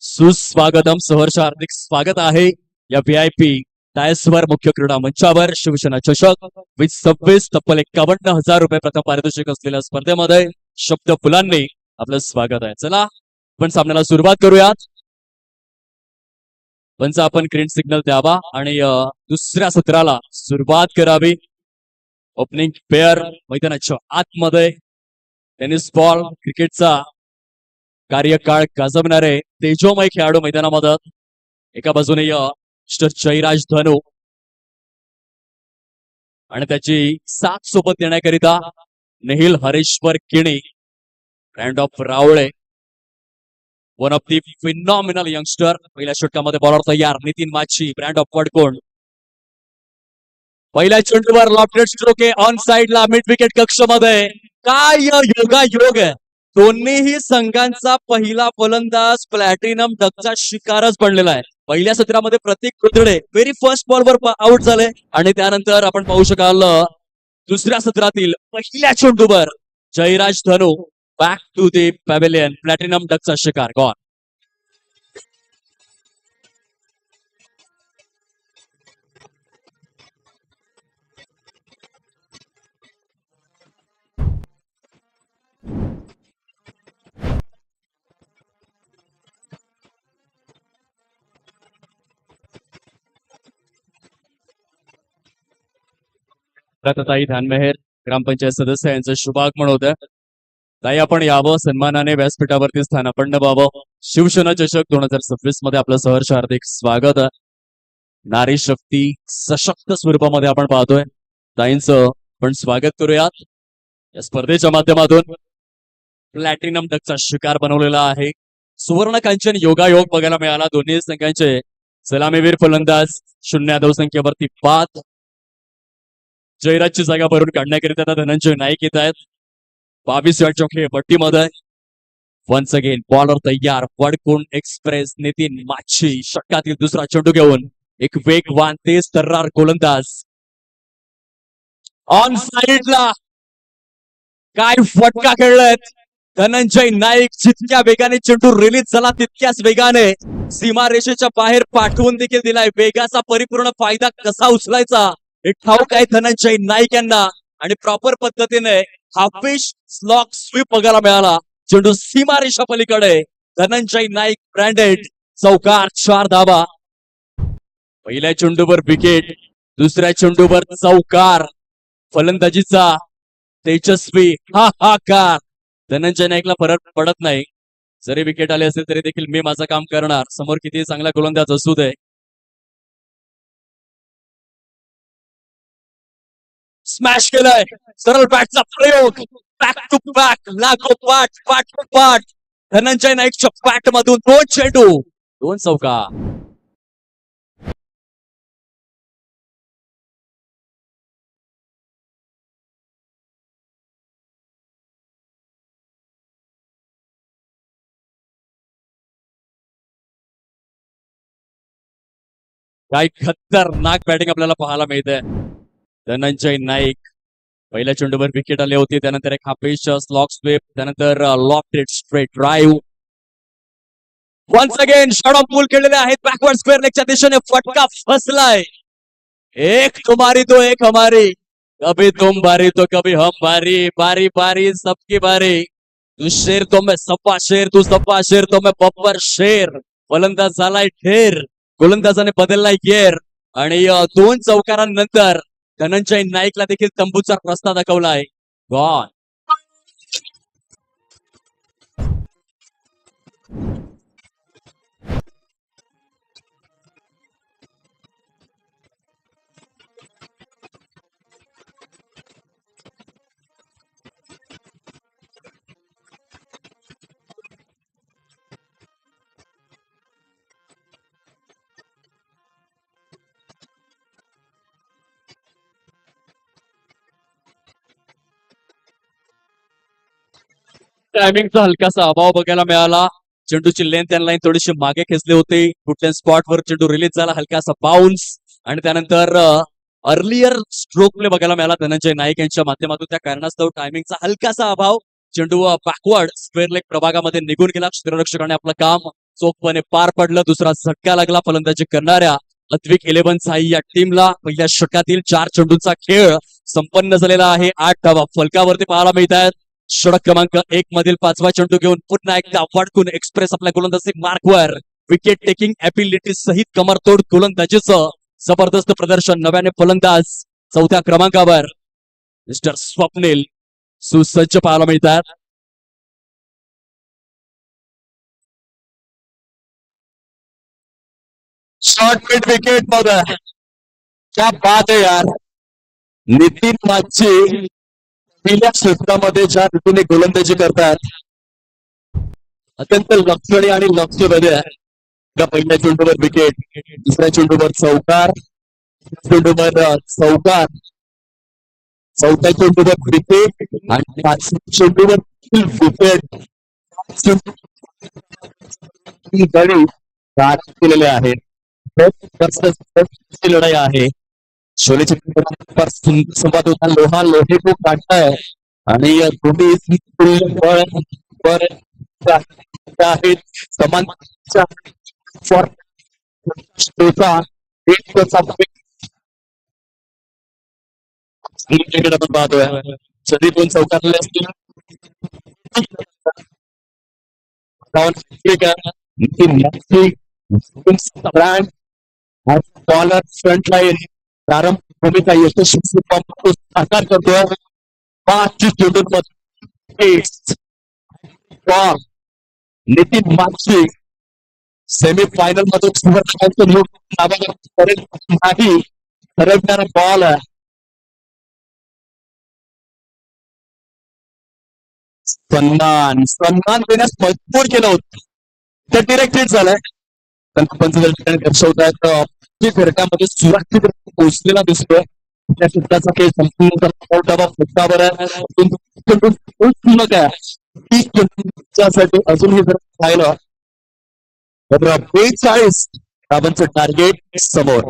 सुस्वागतम, सहर्ष हार्दिक स्वागत आहे या VIP डायसवर मुख्य क्रीडा मंचावर. शिवसेना चषक 26 तब्बल 51,000 रुपये प्रथम पारितोषिक असलेल्या स्पर्धेमध्ये शब्द फुलांनी आपलं स्वागत आहे. चला आपण सामन्याला सुरुवात करूयात. पंच आपण ग्रीन सिग्नल द्यावा आणि दुसऱ्या सत्राला सुरुवात करावी. ओपनिंग पेअर मैदानाच्या आतमध्ये टेनिस बॉल क्रिकेटचा कार्यकाळ गाजवणारे तेजोमय खेळाडू मैदानामध्ये. एका बाजूने मिस्टर जयराज धनु आणि त्याची साथ सोबत देण्याकरिता निहिल हरेश्वर किणी, ब्रँड ऑफ रावळे, one of the phenomenal youngster. पहिल्या षटकामध्ये बॉलर तयार नितीन माची, ब्रँड ऑफ वडकोण. पहिल्या चेंडूवर लॉफ्टेड स्ट्रोक ऑन साइडला मिड विकेट कक्षमध्ये. काय योगा योग आहे. दोन्हीही संघांचा पहिला फलंदाज प्लॅटिनम डकचा शिकारच बनलेला आहे. पहिल्या सत्रामध्ये प्रतीक कुदडे व्हेरी फर्स्ट बॉलवर आउट झाले आणि त्यानंतर आपण पाहू शकाल दुसऱ्या सत्रातील पहिल्या चेंडूवर Jayraj Dhanu back to the pavilion, platinum डकचा शिकार गॉन. ताई धानमेहर ग्रामपंचायत सदस्य यांचं शुभागमन होतं. ताई आपण यावं, सन्मानाने व्यासपीठावरती स्थान आपण नमावं. शिवसेना चषक 2026 मध्ये आपलं सहर्ष हार्दिक स्वागत आहे. नारी शक्ती सशक्त स्वरूपामध्ये आपण पाहतोय. ताईंचं आपण स्वागत करूयात. या स्पर्धेच्या माध्यमातून प्लॅटिनम डकचा शिकार बनवलेला आहे. सुवर्ण कांचन योगायोग बघायला मिळाला. दोन्ही संघांचे सलामीवीर फलंदाज 0 धावसंख्येवरती बाद. जयराजची जागा भरून काढण्याकरिता धनंजय नाईक येत आहेत. 22 या चौके पट्टीमध्ये. वन्स अगेन बॉलर तयार, वडकोण एक्सप्रेस नितीन माची षटकातील दुसरा चेंडू घेऊन एक वेगवान तेज तर्रार गोलंदाज ऑन साइडला. काय फटका खेळलायत धनंजय नाईक. जितक्या वेगाने चेंडू रिलीज झाला तितक्याच वेगाने सीमारेषेच्या बाहेर पाठवून देखील दिलाय. वेगाचा परिपूर्ण फायदा कसा उचलायचा हे ठाऊक आहे धनंजय नाईक यांना आणि प्रॉपर पद्धतीने हाफिश स्लॉक स्वीप बघायला मिळाला. चेंडू सीमारेषा पलीकडे. धनंजय नाईक ब्रँडेड चौकार, 4 धावा. पहिल्या चेंडूवर विकेट, दुसऱ्या चेंडूवर चौकार. फलंदाजीचा तेजस्वी हाहाकार. धनंजय नाईकला फरक पडत नाही. जरी विकेट आले असेल तरी देखील मी माझं काम करणार, समोर किती चांगला गोलंदाज असू दे. स्मॅश केलाय. सरळ बॅटचा प्रयोग. बॅक टू बॅक, लागो पाठ पाठ टू पाठ. धनंजय नाईकच्या बॅट मधून 2 चेंडू, 2 चौका. काय खतरनाक बॅटिंग आपल्याला पाहायला मिळते. धनंजय नाईक पहिल्या चेंडूवर विकेट आले होते. त्यानंतर एक हाफिश स्लॉक स्वीप, त्यानंतर lofted straight drive. Once again shot off pull केलेले आहेत. बॅकवर्ड स्क्वेअर लेगच्या दिशेने फटका फसलाय. एक तुम्हारी तो एक हमारी, कभी तुम बारी तो कभी हम बारी, बारी बारी सबकी बारी. तू शेर तो मैं सप्पा शेर, तू सप्पा शेर तो मैं बब्बर शेर. फलंदाज झालाय ठेर, गोलंदाजाने बदललाय गेअर आणि 2 चौकारांनंतर धनंजय नाईकला देखील तंबूचा रस्ता दाखवलाय. गॉन. टायमिंगचा हलकासा अभाव बघायला मिळाला. चेंडूची लेंथ अँड लाईन थोडीशी मागे खेचली होती. कुठल्या स्पॉटवर चेंडू रिलीज झाला, हलकासा बाउन्स आणि त्यानंतर अर्लियर स्ट्रोक प्ले बघायला मिळाला धनंजय नाईक यांच्या माध्यमातून. त्या कारणास्तव टायमिंगचा हलकासा अभाव. चेंडू बॅकवर्ड स्क्वेअर लेग प्रभागामध्ये निघून गेला. क्षेत्ररक्षकाने आपलं काम चोखपणे पार पडलं. दुसरा झटका लागला फलंदाजी करणाऱ्या अद्विक 11 साई या टीमला. पहिल्या षटकातील 4 चेंडूंचा खेळ संपन्न झालेला आहे. 8 धावा फलकावरती पाहायला मिळत आहेत. षटक क्रमांक 1 मधील 5वा चेंडू घेऊन पुन्हा एकदा वाटकून एक्सप्रेस आपल्या गोलंदाजी मार्कवर विकेट टेकिंग ऍबिलिटी सहित कमरतोड गोलंदाजीचं जबरदस्त प्रदर्शन. नव्याने फलंदाज 4थ्या क्रमांकावर मिस्टर स्वप्नील सुसज्ज पाहायला मिळतात. शॉर्ट मिड विकेट बघा, क्या बात है यार. नितीन मागची पहिल्या षटकामध्ये ज्या रीतीने गोलंदाजी करतात अत्यंत लक्षणी आणि लक्षवेधी आहे. का पहिल्या चेंडूवर विकेट, दुसऱ्या चेंडूवर चौकार, चेंडूवर चौकार, चौथ्या चेंडूवर विकेट आणि 5व्या चेंडूवर विकेट गडी केलेले आहेत. लढाई आहे. शोलेची संवाद होता. लोहा लोहे को काढताय आणि दोन्ही आहेत समान आपण पाहतोय. सदी 2 चौकारले असतील. ब्रँड बॉलर फ्रंट लाईन प्रारंभ भूमिका यशस्वी साकार करतोय. 5 चेंडूंमध्ये नितीन मागची सेमीफायनल मध्ये नाही ठरवणारा बॉल सन्मान देण्यास मजबूर केलं होतं. ते डिरेक्ट हिट झालंय. पंचदर्शकाने दर्शवतायत फिरक्यामध्ये सुरक्षित पोहोचलेला दिसतोय. त्या क्षेत्राचा खेळ संपूर्ण फुटकावर आहे. अजूनही जर पाहिलं तर 42 धावांचं टार्गेट समोर.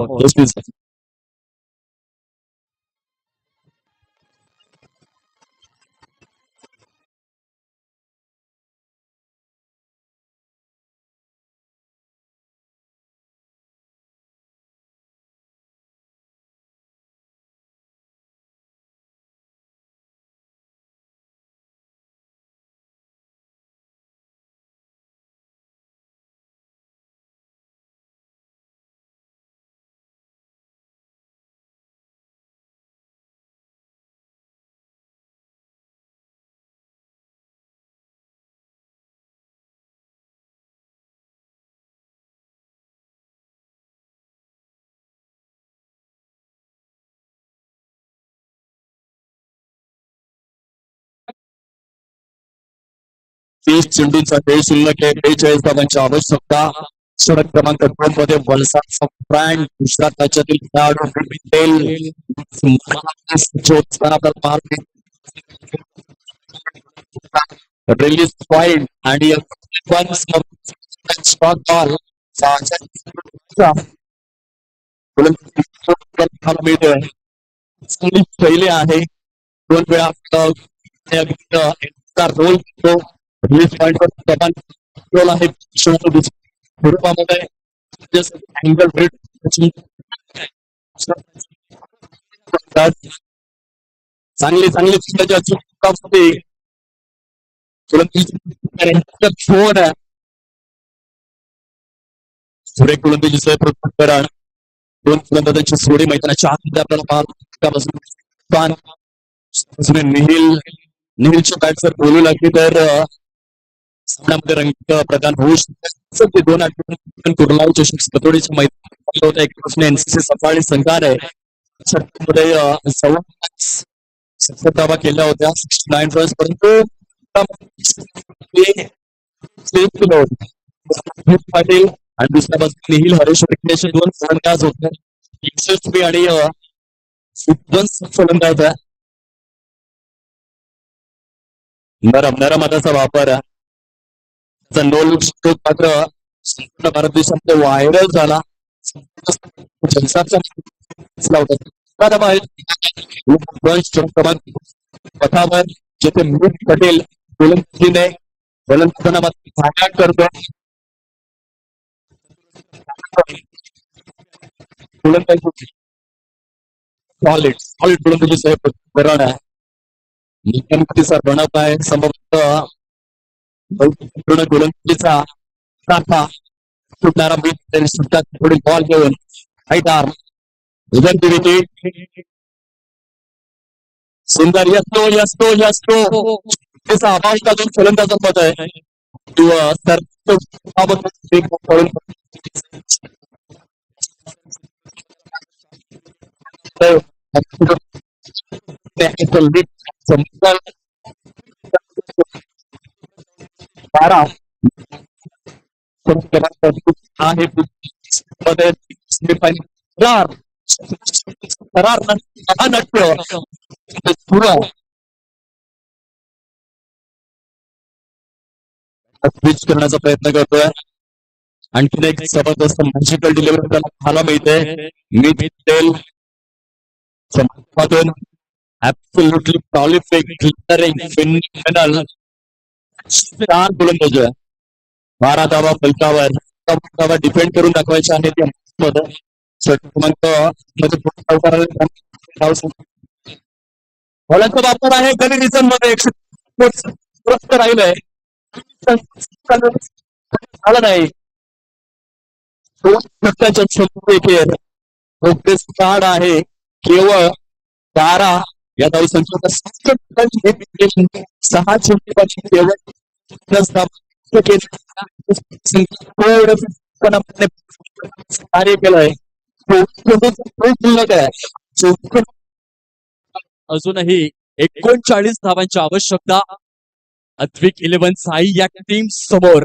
तीस चेंडूंचा खेळ शिल्लक आहे. 42 धावांची आवश्यकता. षटक क्रमांक 2 मध्ये वलसाडचा ब्रँड दुसऱ्या त्याच्यातील खेळाडू रिलीज पॉइंट आणि बॉल शैली आहे. 2 वेळा रोल रिलीज पॉइंट रोल आहे. स्वरूपामध्ये अँगल रेट चांगली फोन आहे. सुरेख गोलंदाजीचं प्रकरण. 2 फलंदाजांची जोडी मैदानाच्या आतमध्ये आपल्याला निहिलच्या बॅट जर बोलू लागली तर सामन्यामध्ये रंग प्रदान होऊ शकते. ते 2 आठवड्यात कुर्ला चषक सतोडीच्या मैदानात होता. एक एनसीसी सफाळी संघाने मध्ये सत्तर धावा केल्या होत्या 69 रन्स, परंतु पाटील आणि दुसऱ्या बाजूला निखिल हरेश असे 2 फलंदाज होते. यशस्वी आणि फलंदाज आहे. नरम हाताचा वापर नो लुक स्ट्रोक मात्र संपूर्ण भारत देशामध्ये व्हायरल झाला. पथावर जिथे मित पटेल गोलंदाजीने गोलंदाजांना करतो. गोलंदाजी सॉलिड गोलंदाजी साहेब करण आहे. मुख्यमंत्रीचा रणप आहे. समर्थ गोलंदाजीचा साठा सुटणारा मीठ सुटतात. थोडी बॉल घेऊन हायदार विकेट सुंदर यस्तो त्याचा अभाव का 2 फलंदाजांमध्ये आहे किंवा स्विच करण्याचा प्रयत्न करतोय. आणखीन एक जबरदस्त मॅजिकल डिलिव्हरी त्याला पाहायला मिळते. मिड समर्थन ऍब्सोल्युटली prolific, glittering, phenomenal. 4 गोलंदाज 12 धावा फलकावर डिफेंड करून दाखवायचे आहे. बॉलांचा वापर आहे गली रिझन मध्ये राहिलंय झालं नाही. 2 कार्ड आहे केवळ 12 या धावसंख्येचा 6 चेंडूंपैकी केवळ कार्य केलंय. अजूनही 39 धावांची आवश्यकता. अद्विक 11 साई या टीम समोर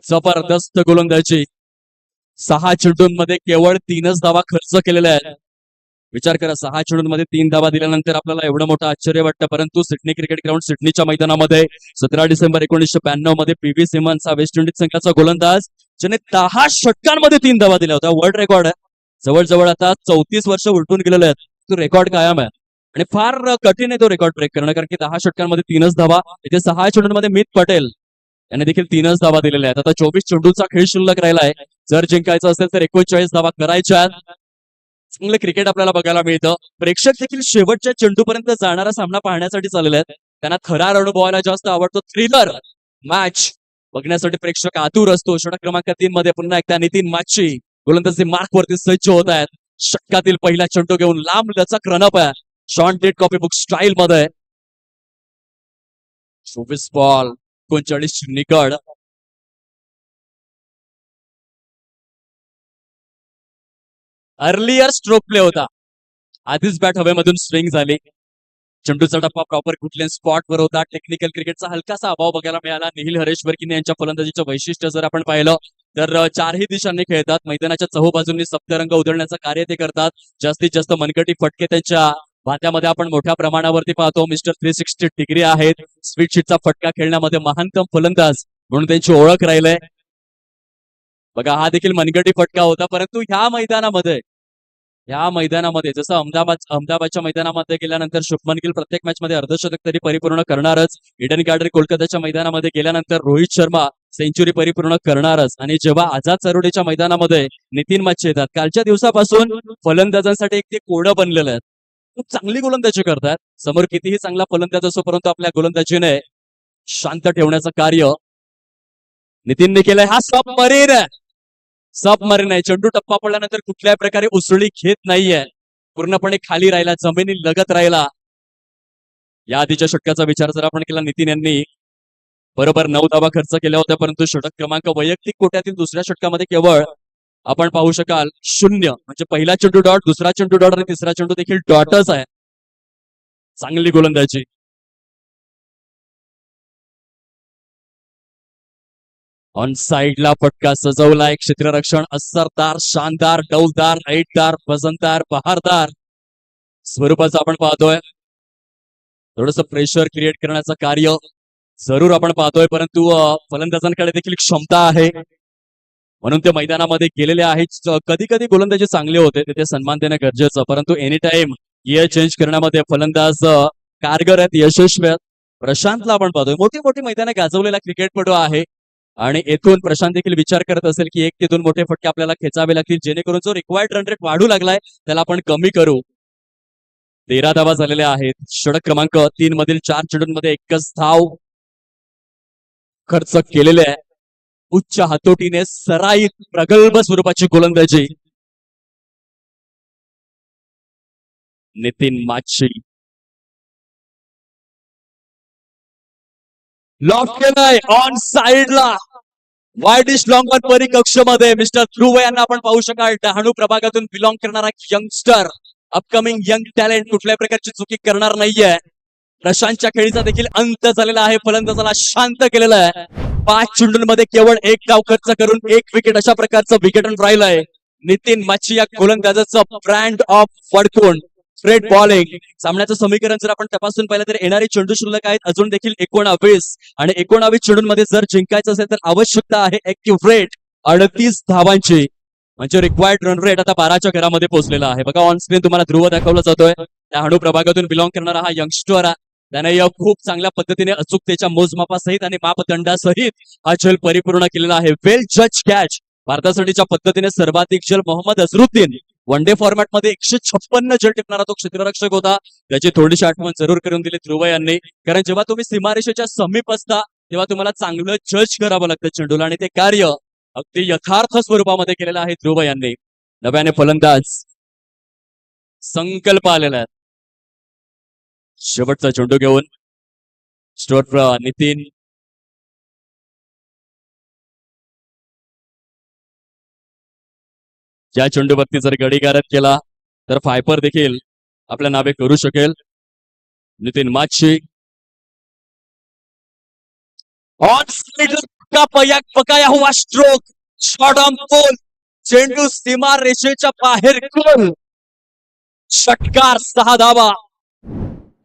जबरदस्त गोलंदाजी. 6 चेंडूंमध्ये केवळ 3च धावा खर्च केलेल्या आहेत. विचार करा, 6 चेंडूंमध्ये 3 धावा दिल्यानंतर आपल्याला एवढं मोठं आश्चर्य वाटतं, परंतु सिडनी क्रिकेट ग्राउंड सिडनीच्या मैदानामध्ये 17 डिसेंबर 1992 मध्ये पी.व्ही. सिमन्स हा वेस्ट इंडिज संघाचा गोलंदाज ज्याने 10 षटकांमध्ये 3 धावा दिल्या होत्या. वर्ल्ड रेकॉर्ड आहे. जवळजवळ आता 34 वर्ष उलटून गेलेले आहेत. तो रेकॉर्ड कायम आहे आणि फार कठीण आहे तो रेकॉर्ड ब्रेक करणं, कारण की 10 षटकांमध्ये 3च धावा. इथे 6 चेंडूंमध्ये मित पटेल याने देखील 3च धावा दिलेल्या आहेत. आता 24 चेंडूचा खेळ शिल्लक राहिलाय. जर जिंकायचं असेल तर 39 धावा करायच्या. चांगलं क्रिकेट आपल्याला बघायला मिळतं. प्रेक्षक देखील शेवटच्या चेंडूपर्यंत जाणारा सामना पाहण्यासाठी चाललेले आहेत. त्यांना थरार अनुभवायला जास्त आवडतो. थ्रिलर मॅच बघण्यासाठी प्रेक्षक आतुर असतो. षटक क्रमांक 3 मध्ये पुन्हा एकदा नितीन माची गोलंदाजी मार्क वरती सज्ज होत आहेत. षटकातील पहिला चेंडू घेऊन लांब लचक रनअप आहे. शॉन डेट कॉपी बुक स्टाईल मध्ये. 24 बॉल 39 निकड. अर्लियर स्ट्रोक प्ले होता. आधीच बॅट हवेमधून स्विंग झाली. चेंडूचा टप्पा प्रॉपर कुठल्या स्पॉट वर होता. टेक्निकल क्रिकेटचा हलकासा अभाव बघायला मिळाला. निखिल हरेश वर्कीने यांच्या फलंदाजीचं वैशिष्ट्य जर आपण पाहिलं तर 4ही दिशांनी खेळतात. मैदानाच्या चहूबाजूंनी सप्तरंग उधळण्याचं कार्य ते करतात. जास्तीत जास्त मनगटी फटके त्यांच्या भात्यामध्ये आपण मोठ्या प्रमाणावरती पाहतो. मिस्टर 360 डिग्री आहेत. स्वीट शीटचा फटका खेळण्यामध्ये महानतम फलंदाज म्हणून त्यांची ओळख राहिलंय. बघा, हा देखील मनगटी फटका होता, परंतु ह्या मैदानामध्ये जसं अहमदाबादच्या मैदानामध्ये गेल्यानंतर शुभमन गिल प्रत्येक मॅच मध्ये अर्धशतक तरी परिपूर्ण करणारच. इडन गार्डन कोलकाताच्या मैदानामध्ये गेल्यानंतर रोहित शर्मा सेंचुरी परिपूर्ण करणारच. आणि जेव्हा आझाद सरोडेच्या मैदानामध्ये नितीन माची येतात, कालच्या दिवसापासून फलंदाजांसाठी एक ते कोडं बनलेलं आहे. खूप चांगली गोलंदाजी करतात. समोर कितीही चांगला फलंदाज असो, परंतु आपल्या गोलंदाजीने शांत ठेवण्याचं कार्य नितीनने केलंय. हा सबमरीन आहे. चेंडू टप्पा पडल्यानंतर कुठल्याही प्रकारे उसळी घेत नाहीये. पूर्णपणे खाली राहिला, जमिनी लगत राहिला. या आधीच्या षटकाचा विचार जर आपण केला, नितीन यांनी बरोबर 9 धावा खर्च केल्या होत्या, परंतु षटक क्रमांक वैयक्तिक कोट्यातील दुसऱ्या षटकामध्ये केवळ आपण पाहू शकाल 0. म्हणजे पहिला चेंडू डॉट, दुसरा चेंडू डॉट आणि तिसरा चेंडू देखील डॉटच आहे. चांगली गोलंदाजी. ऑन साइडला फटका सजवलाय. क्षेत्ररक्षण असरदार, शानदार, डौलदार, ऐटदार, वजनदार, बहारदार स्वरूपाचं आपण पाहतोय. थोडस प्रेशर क्रिएट करण्याचं कार्य जरूर आपण पाहतोय, परंतु फलंदाजांकडे देखील क्षमता आहे म्हणून ते मैदानामध्ये गेलेले आहेत. कधी कधी गोलंदाजी चांगले होते, तिथे सन्मान देणं गरजेचं, परंतु एनी टाइम गिअर चेंज करण्यामध्ये फलंदाज कारगर आहेत, यशस्वी आहेत. प्रशांतला आपण पाहतोय. मोठी मोठी मैदाने गाजवलेला क्रिकेटपटू आहे आणि येथून प्रशांत देखील विचार करत असेल की 1 ते 2 मोठे फटके आपल्याला खेचावे लागतील, जेणेकरून जो रिक्वायर्ड रन रेट वाढू लागलाय त्याला आपण कमी करू. 13 धावा झालेल्या आहेत. षटक क्रमांक 3 मधील 4 चेंडूंमध्ये एकच धाव खर्च केलेले आहे. उच्च हातोटीने सराईत प्रगल्भ स्वरूपाची गोलंदाजी. नितीन माची लॉक केलाय ऑन साइडला. वाईडिश लॉंग ऑन परिकक्षमध्ये मिस्टर ध्रुव यांना आपण पाहू शकाल. डहाणू प्रभागातून बिलॉंग करणारा यंगस्टर, अपकमिंग यंग टॅलेंट, कुठल्याही प्रकारची चुकी करणार नाहीये. प्रशांतच्या खेळीचा देखील अंत झालेला आहे. फलंदाजाला शांत केलेला आहे. 5 चेंडूंमध्ये केवळ 1 डाव खर्च करून 1 विकेट, अशा प्रकारचं विकेट राहिलंय. नितीन माची या गोलंदाजाचं ब्रँड ऑफ वडकोण स्ट्रेट बॉलिंग. सामन्याचं समीकरण जर आपण तपासून पाहिलं तर येणारी चेंडू शिल्लक आहेत अजून देखील 19 आणि 19 चेंडूंमध्ये जर जिंकायचं असेल तर आवश्यकता आहे ऍक्टिव्ह रेट 38 धावांची. म्हणजे रिक्वायर्ड रन रेट आता 12च्या घरामध्ये पोहोचलेला आहे. बघा ऑन स्क्रीन तुम्हाला ध्रुव दाखवला जातोय. डहाणू प्रभागातून बिलॉंग करणारा हा यंगस्टर त्याने या खूप चांगल्या पद्धतीने अचूकतेच्या मोजमापासहित आणि मापदंडासहित हा झेल परिपूर्ण केलेला आहे. वेल जज कॅच. भारतासाठीच्या पद्धतीने सर्वाधिक झेल मोहम्मद अझरुद्दीन वन डे फॉर्मॅटमध्ये 156 झेल टिपणारा तो क्षेत्ररक्षक होता. त्याची थोडीशी आठवण जरूर करून दिली ध्रुव यांनी, कारण जेव्हा तुम्ही सीमारेषेच्या समीप असता तेव्हा तुम्हाला चांगलं जज करावं लागतं चेंडूला, आणि ते कार्य अगदी यथार्थ स्वरूपामध्ये केलेलं आहे ध्रुव यांनी. नव्याने फलंदाज संकल्प आलेला आहे. शेवटचा चेंडू घेऊन स्टोर नितीन. ज्या चेंडूवरती जर गडीगारत केला तर फायपर देखील आपल्या नावे करू शकेल. नितीन माची पकाया हुआ स्ट्रोक, शॉट ऑन पोल, चेंडू सीमा रेषेच्या बाहेर गोल. षटकार 6 धावा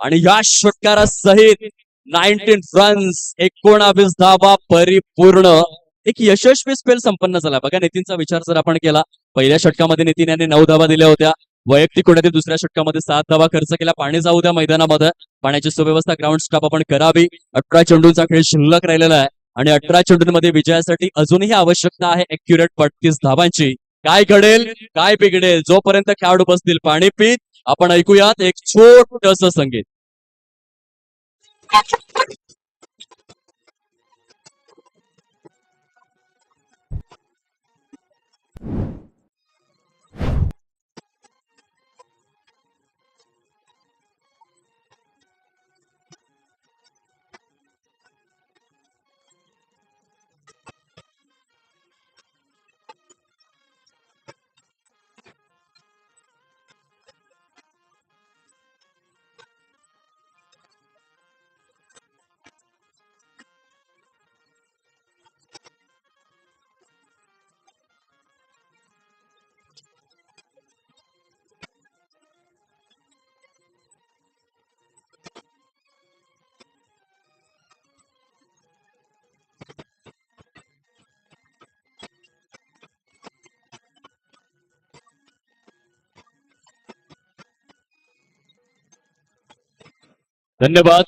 आणि या षटकारासहित 19 रन्स, 19 धावा परिपूर्ण. एक यशस्वी स्पेल संपन्न झाला. बघा नितीनचा विचार जर आपण केला, पहिल्या षटकामध्ये नितीन यांनी 9 धावा दिल्या होत्या. वैयक्तिक कोट्यातील दुसऱ्या षटकामध्ये 7 धावा खर्च केला. पाणी जाऊ द्या मैदानामध्ये, पाण्याची सुव्यवस्था ग्राउंड स्टाफ आपण करावी. 18 चेंडूंचा खेळ शिल्लक राहिलेला आहे आणि 18 चेंडूंमध्ये विजयासाठी अजूनही आवश्यकता आहे ऍक्युरेट 32 धावांची. काय घडेल काय बिघडेल जोपर्यंत खेळाडू बसतील पाणी पीत, आपण ऐकूयात एक छोटस संगीत. धन्यवाद.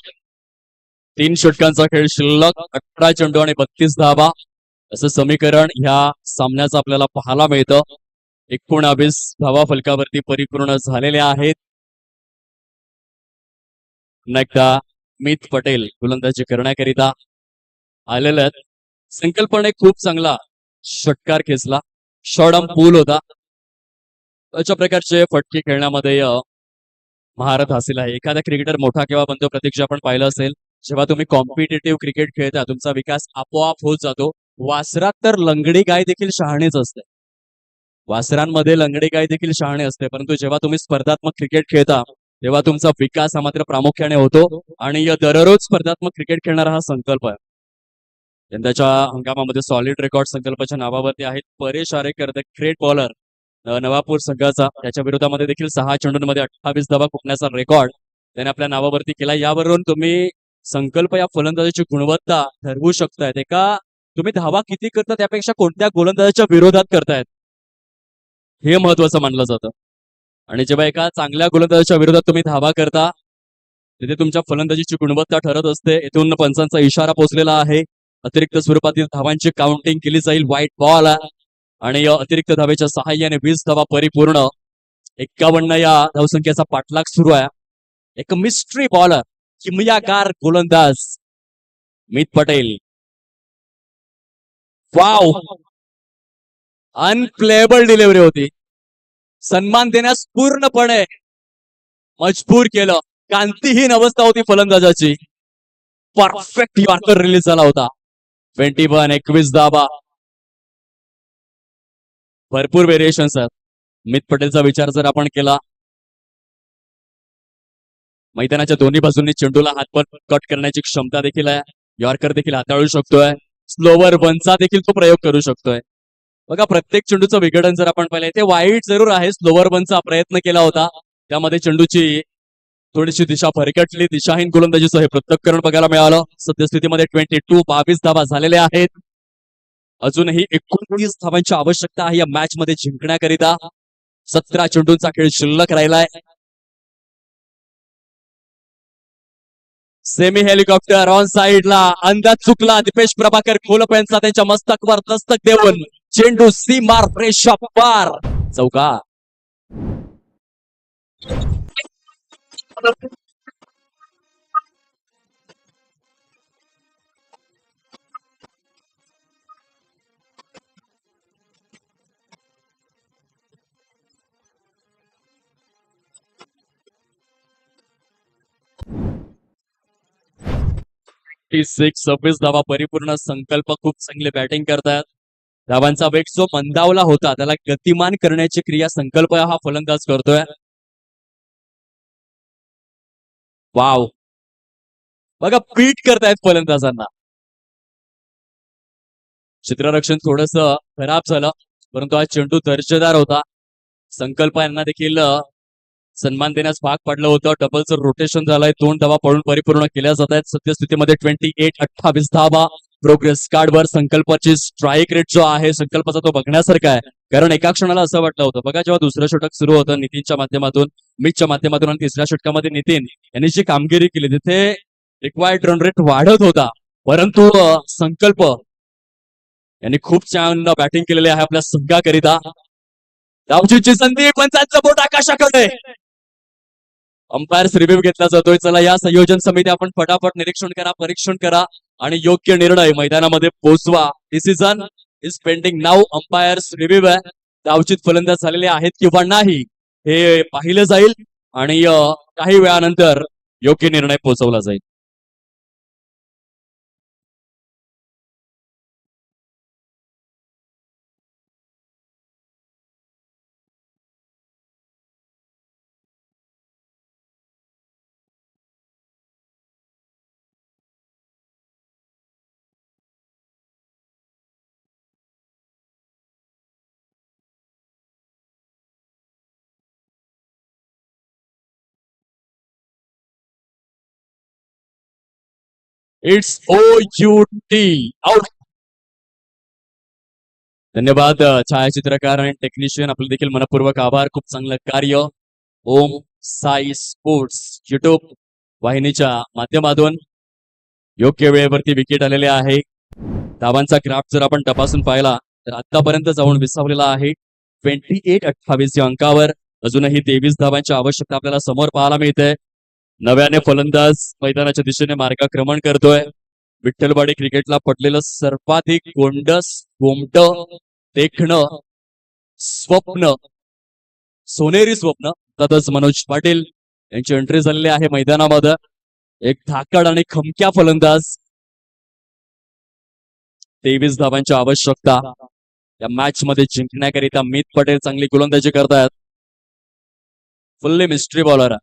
3 षटकांचा खेळ शिल्लक, 18 चेंडू आणि 32 धावा असं समीकरण ह्या सामन्याचं आपल्याला पाहायला मिळतं. 19 धावा फलकावरती परिपूर्ण झालेल्या आहेत. एकदा मित पटेल गोलंदाजी करण्याकरिता आलेले आहेत. संकल्पने खूप चांगला षटकार खेचला. शॉर्ट पूल होता. अशा प्रकारचे फटके खेळण्यामध्ये महारत हासिल आहे. एखादा क्रिकेटर मोठा केव्हा बनतो प्रतीक्षा आपण पाहिलं असेल, जेव्हा तुम्ही कॉम्पिटेटिव्ह क्रिकेट खेळता तुमचा विकास आपोआप होत जातो. वासरात तर लंगडी गाय देखील शहाणेच असते. वासरांमध्ये लंगडी गाय देखील शहाणे असते, परंतु जेव्हा तुम्ही स्पर्धात्मक क्रिकेट खेळता तेव्हा तुमचा विकास हा मात्र प्रामुख्याने होतो. आणि दररोज स्पर्धात्मक क्रिकेट खेळणारा हा संकल्प आहे. यंदाच्या हंगामामध्ये सॉलिड रेकॉर्ड संकल्पाच्या नावावरती आहेत. Paresh Arekar the great bowler Navapur संघाचा, त्याच्या विरोधामध्ये देखील 6 चेंडूंमध्ये 28 धावा ठोकण्याचा रेकॉर्ड त्याने आपल्या नावावरती केला. यावरून तुम्ही संकल्प या फलंदाजीची गुणवत्ता ठरवू शकतायत. एका तुम्ही धावा किती करता त्यापेक्षा कोणत्या गोलंदाजाच्या विरोधात करतायत हे महत्वाचं मानलं जातं. आणि जेव्हा एका चांगल्या गोलंदाजाच्या विरोधात तुम्ही धावा करता तिथे तुमच्या फलंदाजीची गुणवत्ता ठरत असते. इथून पंचांचा इशारा पोहोचलेला आहे. अतिरिक्त स्वरूपातील धावांची काउंटिंग केली जाईल. व्हाईट बॉल आणि अतिरिक्त धावेच्या सहाय्याने 20 धावा परिपूर्ण. 51 या धावसंख्येचा पाठलाग सुरू आहे. एक मिस्ट्री बॉलर किमयागार गोलंदाज मित पटेल. वाव, अनप्लेएबल डिलिव्हरी होती. सन्मान देण्यास पूर्णपणे मजबूर केलं. कांतीहीन अवस्था होती फलंदाजाची. परफेक्ट यॉर्कर रिलीज झाला होता. 21 धावा. भरपूर व्हेरिएशन्स आहेत. मित पटेलचा विचार जर आपण केला, मैदानाच्या दोन्ही बाजूंनी चेंडूला हातपट कट करण्याची क्षमता देखील आहे. यॉर्कर देखील हाताळू शकतोय. स्लोवर बनचा देखील तो प्रयोग करू शकतोय. बघा, प्रत्येक चेंडूचं विघटन जर आपण पाहिलं ते वाईट जरूर आहे. स्लोवर बनचा प्रयत्न केला होता, त्यामध्ये चेंडूची थोडीशी दिशा फरकटली. दिशाहीन गोलंदाजीचं हे पृथक्करण बघायला मिळालं. सद्यस्थितीमध्ये 22 धावा झालेल्या आहेत. अजूनही 29 धावांची आवश्यकता आहे या मॅच मध्ये जिंकण्याकरिता. 17 चेंडूंचा खेळ शिल्लक राहिलाय. सेमी हेलिकॉप्टर ऑन साइडला. अंदाज चुकला दीपेश प्रभाकर खोलप यांचा. त्यांच्या मस्तकवर दस्तक देऊन चेंडू सीमार रेषा पार. चौका. ती 26 धावा परिपूर्ण. संकल्प खूप चांगले बॅटिंग करतात. धावांचा वेग जो मंदावला होता त्याला गतिमान करण्याची क्रिया संकल्प हा फलंदाज करतोय. वाव, बघा पीट करतायत फलंदाजांना. क्षेत्ररक्षण थोडस खराब झालं, परंतु हा चेंडू दर्जेदार होता. संकल्प यांना देखील सन्मान देण्यास भाग पडलं होतं. डबलचं रोटेशन झालंय. 2 धावा पळून परिपूर्ण केल्या जात आहेत. सद्यस्थितीमध्ये 28 धावा. प्रोग्रेस कार्डवर संकल्पाची स्ट्राईक रेट जो आहे संकल्पाचा तो बघण्यासारखा आहे. कारण एका क्षणाला असं वाटलं होतं बघा, जेव्हा दुसरं षटक सुरू होतं नितीनच्या माध्यमातून, मितच्या माध्यमातून आणि तिसऱ्या षटकामध्ये नितीन यांनी जी कामगिरी केली तिथे रिक्वायर्ड रन रेट वाढत होता, परंतु संकल्प यांनी खूप छान बॅटिंग केलेली आहे आपल्या संघाकरिता. धावचीची संधी, पंचांचं बोट आकाशाकडे. अंपायर्स रिव्ह्यू घेतला जातोय. चला या संयोजन समिती आपण फटाफट निरीक्षण करा, परीक्षण करा आणि योग्य निर्णय मैदानामध्ये पोहोचवा. Decision is pending now. Umpires review आहे. धावचित फलंदाज झालेले आहेत किंवा नाही हे पाहिलं जाईल आणि काही वेळानंतर योग्य निर्णय पोहोचवला जाईल. It's OUT out. धन्यवाद छायाचित्रकार आणि टेक्निशियन, आपले देखील मनपूर्वक आभार. खूप चांगलं कार्य. ओम साई स्पोर्ट्स युट्यूब वाहिनीच्या माध्यमातून योग्य वेळेवरती विकेट आलेले आहे. धावांचा ग्राफ जर आपण तपासून पाहिला तर आतापर्यंत जाऊन विसावलेला आहे 28-28 या अंकावर. अजूनही 23 धावांची आवश्यकता आपल्याला समोर पाहायला मिळते. नव्याने फलंदाज मैदानाच्या दिशेने मार्गक्रमण करतोय. विठ्ठलवाडी क्रिकेटला पडलेलं सर्वाधिक गोंडस गोमट देखणं स्वप्न, सोनेरी स्वप्न तसंच मनोज पाटील यांची एंट्री झालेली आहे मैदानामध्ये. एक धाकड आणि खमक्या फलंदाज. 23 धावांची आवश्यकता या मॅच मध्ये जिंकण्याकरिता. मित पटेल चांगली गोलंदाजी करतायत. Fully mystery bowler.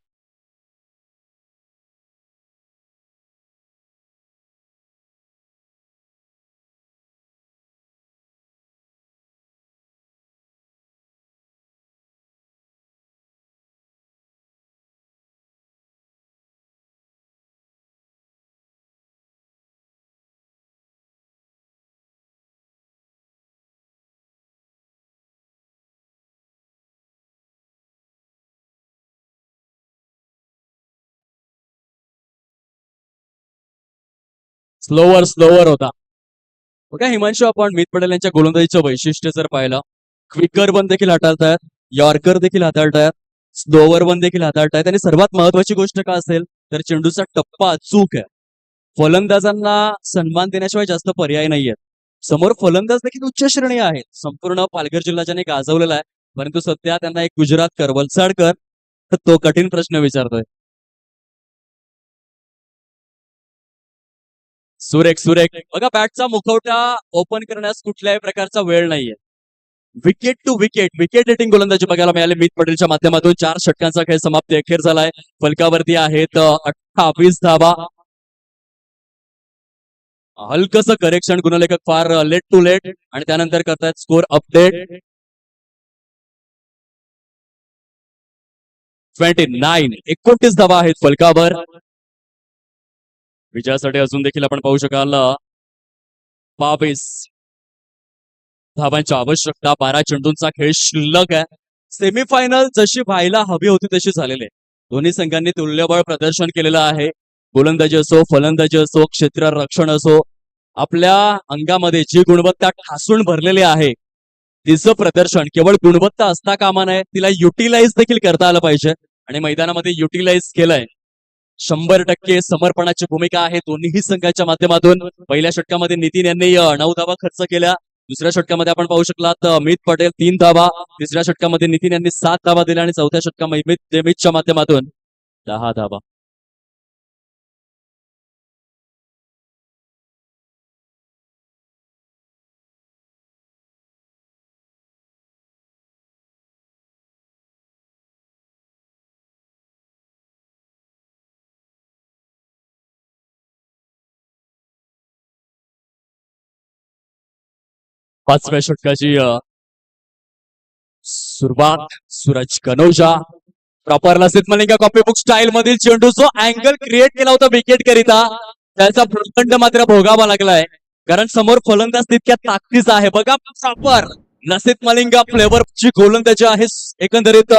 स्लोवर होता बघा हिमांशू. आपण मित पटेल यांच्या गोलंदाजीचं वैशिष्ट्य जर पाहिलं, क्विकर वन देखील हाताळतायत, यॉर्कर देखील हाताळतायत, स्लोवर वन देखील हाताळतायत. आणि सर्वात महत्वाची गोष्ट काय असेल तर चेंडूचा टप्पा अचूक आहे. फलंदाजांना सन्मान देण्याशिवाय जास्त पर्याय नाहीयेत. समोर फलंदाज देखील उच्च श्रेणी आहेत. संपूर्ण पालघर जिल्हा ज्याने गाजवलेला आहे, परंतु सध्या त्यांना एक गुजरातकर वलसाडकर तो कठीण प्रश्न विचारतोय. सुरेख बघा, बॅटचा मुखवटा ओपन करण्यास कुठल्याही प्रकारचा वेळ नाहीये. विकेट टू विकेट हिटिंग गोलंदाजी बघायला मिळाले मित पटेलच्या माध्यमातून. 4 षटकांचा खेळ समाप्ती अखेर झालाय. फलकावरती आहेत 28 धावा. हलकस करेक्शन गुणलेखक फार लेट टू लेट आणि त्यानंतर करतायत स्कोर अपडेट. 29 धावा आहेत फलकावर. विजयासाठी अजून देखील आपण पाहू शकाल 22 धावांची आवश्यकता. 12 चेंडूंचा खेळ शिल्लक आहे. सेमीफायनल जशी व्हायला हवी होती तशी झालेली आहे. दोन्ही संघांनी तुल्यबळ प्रदर्शन केलेलं आहे. गोलंदाजी असो, फलंदाजी असो, क्षेत्ररक्षण असो, आपल्या अंगामध्ये जी गुणवत्ता ठासून भरलेली आहे तिचं प्रदर्शन केवळ गुणवत्ता असता कामा नये, तिला युटिलाइज देखील करता आलं पाहिजे. आणि मैदानामध्ये युटिलाइज केलंय. 100% समर्पणाची भूमिका आहे दोन्ही संघाच्या माध्यमातून. पहिल्या षटकामध्ये नितीन यांनी 9 धावा खर्च केल्या. दुसऱ्या षटकामध्ये आपण पाहू शकलात मित पटेल 3 धावा. तिसऱ्या षटकामध्ये नितीन यांनी 7 धावा दिल्या आणि चौथ्या षटकामध्ये मित डेमिजच्या माध्यमातून 10 धावा. पाचव्या षटकाची सुरुवात. Suraj Kanauja proper Lasith Malinga copybook style मधील चेंडू जो अँगल क्रिएट केला होता विकेट करिता, त्याचा भूखंड मात्र भोगावा लागलाय. कारण समोर फलंदाज तितक्या ताकदीचा आहे. बघा प्रॉपर लसित मलिंगा फ्लेवरची गोलंदाजी आहे एकंदरीत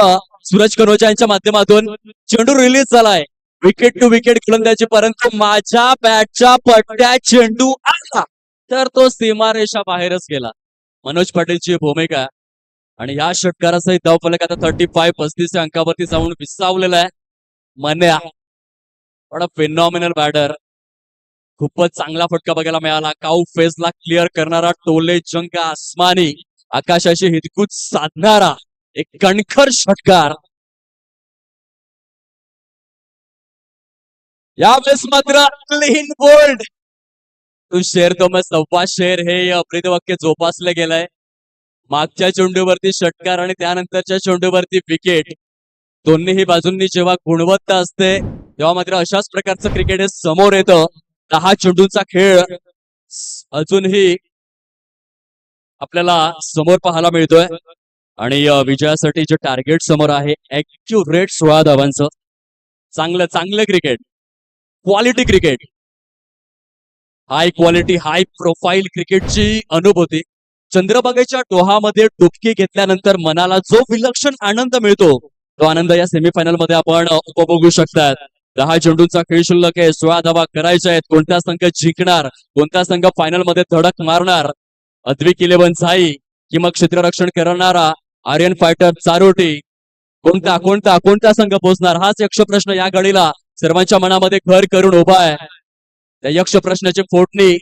सूरज कनौजा यांच्या माध्यमातून. चेंडू रिलीज झालाय. विकेट टू विकेट गोलंदाजी, परंतु माझ्या बॅटच्या पट्ट्या चेंडू आला तर तो सीमारेषा बाहेरच गेला. मनोज पाटीलची भूमिका आणि या षटकारासहित धावफलक आता 35 अंकावरती जाऊन विसावलेला आहे. मन्या पण फिनॉमिनल बॅटर. खूपच चांगला फटका बघायला मिळाला. काऊ फेसला क्लिअर करणारा, टोले जंग आसमानी आकाशाशी हितकूच साधणारा एक कणखर षटकार. यावेळेस मात्र क्लीन बोल्ड. तू शेर तो मैं सव्वा शेर हे ब्रीदवाक्य जोपासलं गेलंय. मागच्या चेंडूवरती षटकार आणि त्यानंतरच्या चेंडूवरती विकेट. दोन्हीही बाजूंनी जेव्हा गुणवत्ता असते तेव्हा मात्र अशाच प्रकारचं क्रिकेट हे समोर येतं. 10 चेंडूंचा खेळ अजूनही आपल्याला समोर पाहायला मिळतोय. आणि विजयासाठी जे टार्गेट समोर आहे ऍक्युरेट 16 धावांचं. चांगलं cricket, quality cricket, high quality high profile क्रिकेटची अनुभूती. चंद्रभागेच्या डोहामध्ये डुबकी घेतल्यानंतर मनाला जो विलक्षण आनंद मिळतो तो आनंद या सेमीफायनल मध्ये आपण उपभोगू शकतात. 10 चेंडूंचा खेळ शिल्लक आहे. 16 धावा करायच्या आहेत. कोणता संघ जिंकणार, कोणता संघ फायनल मध्ये धडक मारणार, अद्विक 11 साई कि मग क्षेत्ररक्षण करणारा आर्यन फायटर चारोटी, कोणता संघ पोहोचणार हाच यक्ष प्रश्न या घडीला सर्वांच्या मनामध्ये घर करून उभा आहे. त्या यक्ष प्रश्नाची फोडणी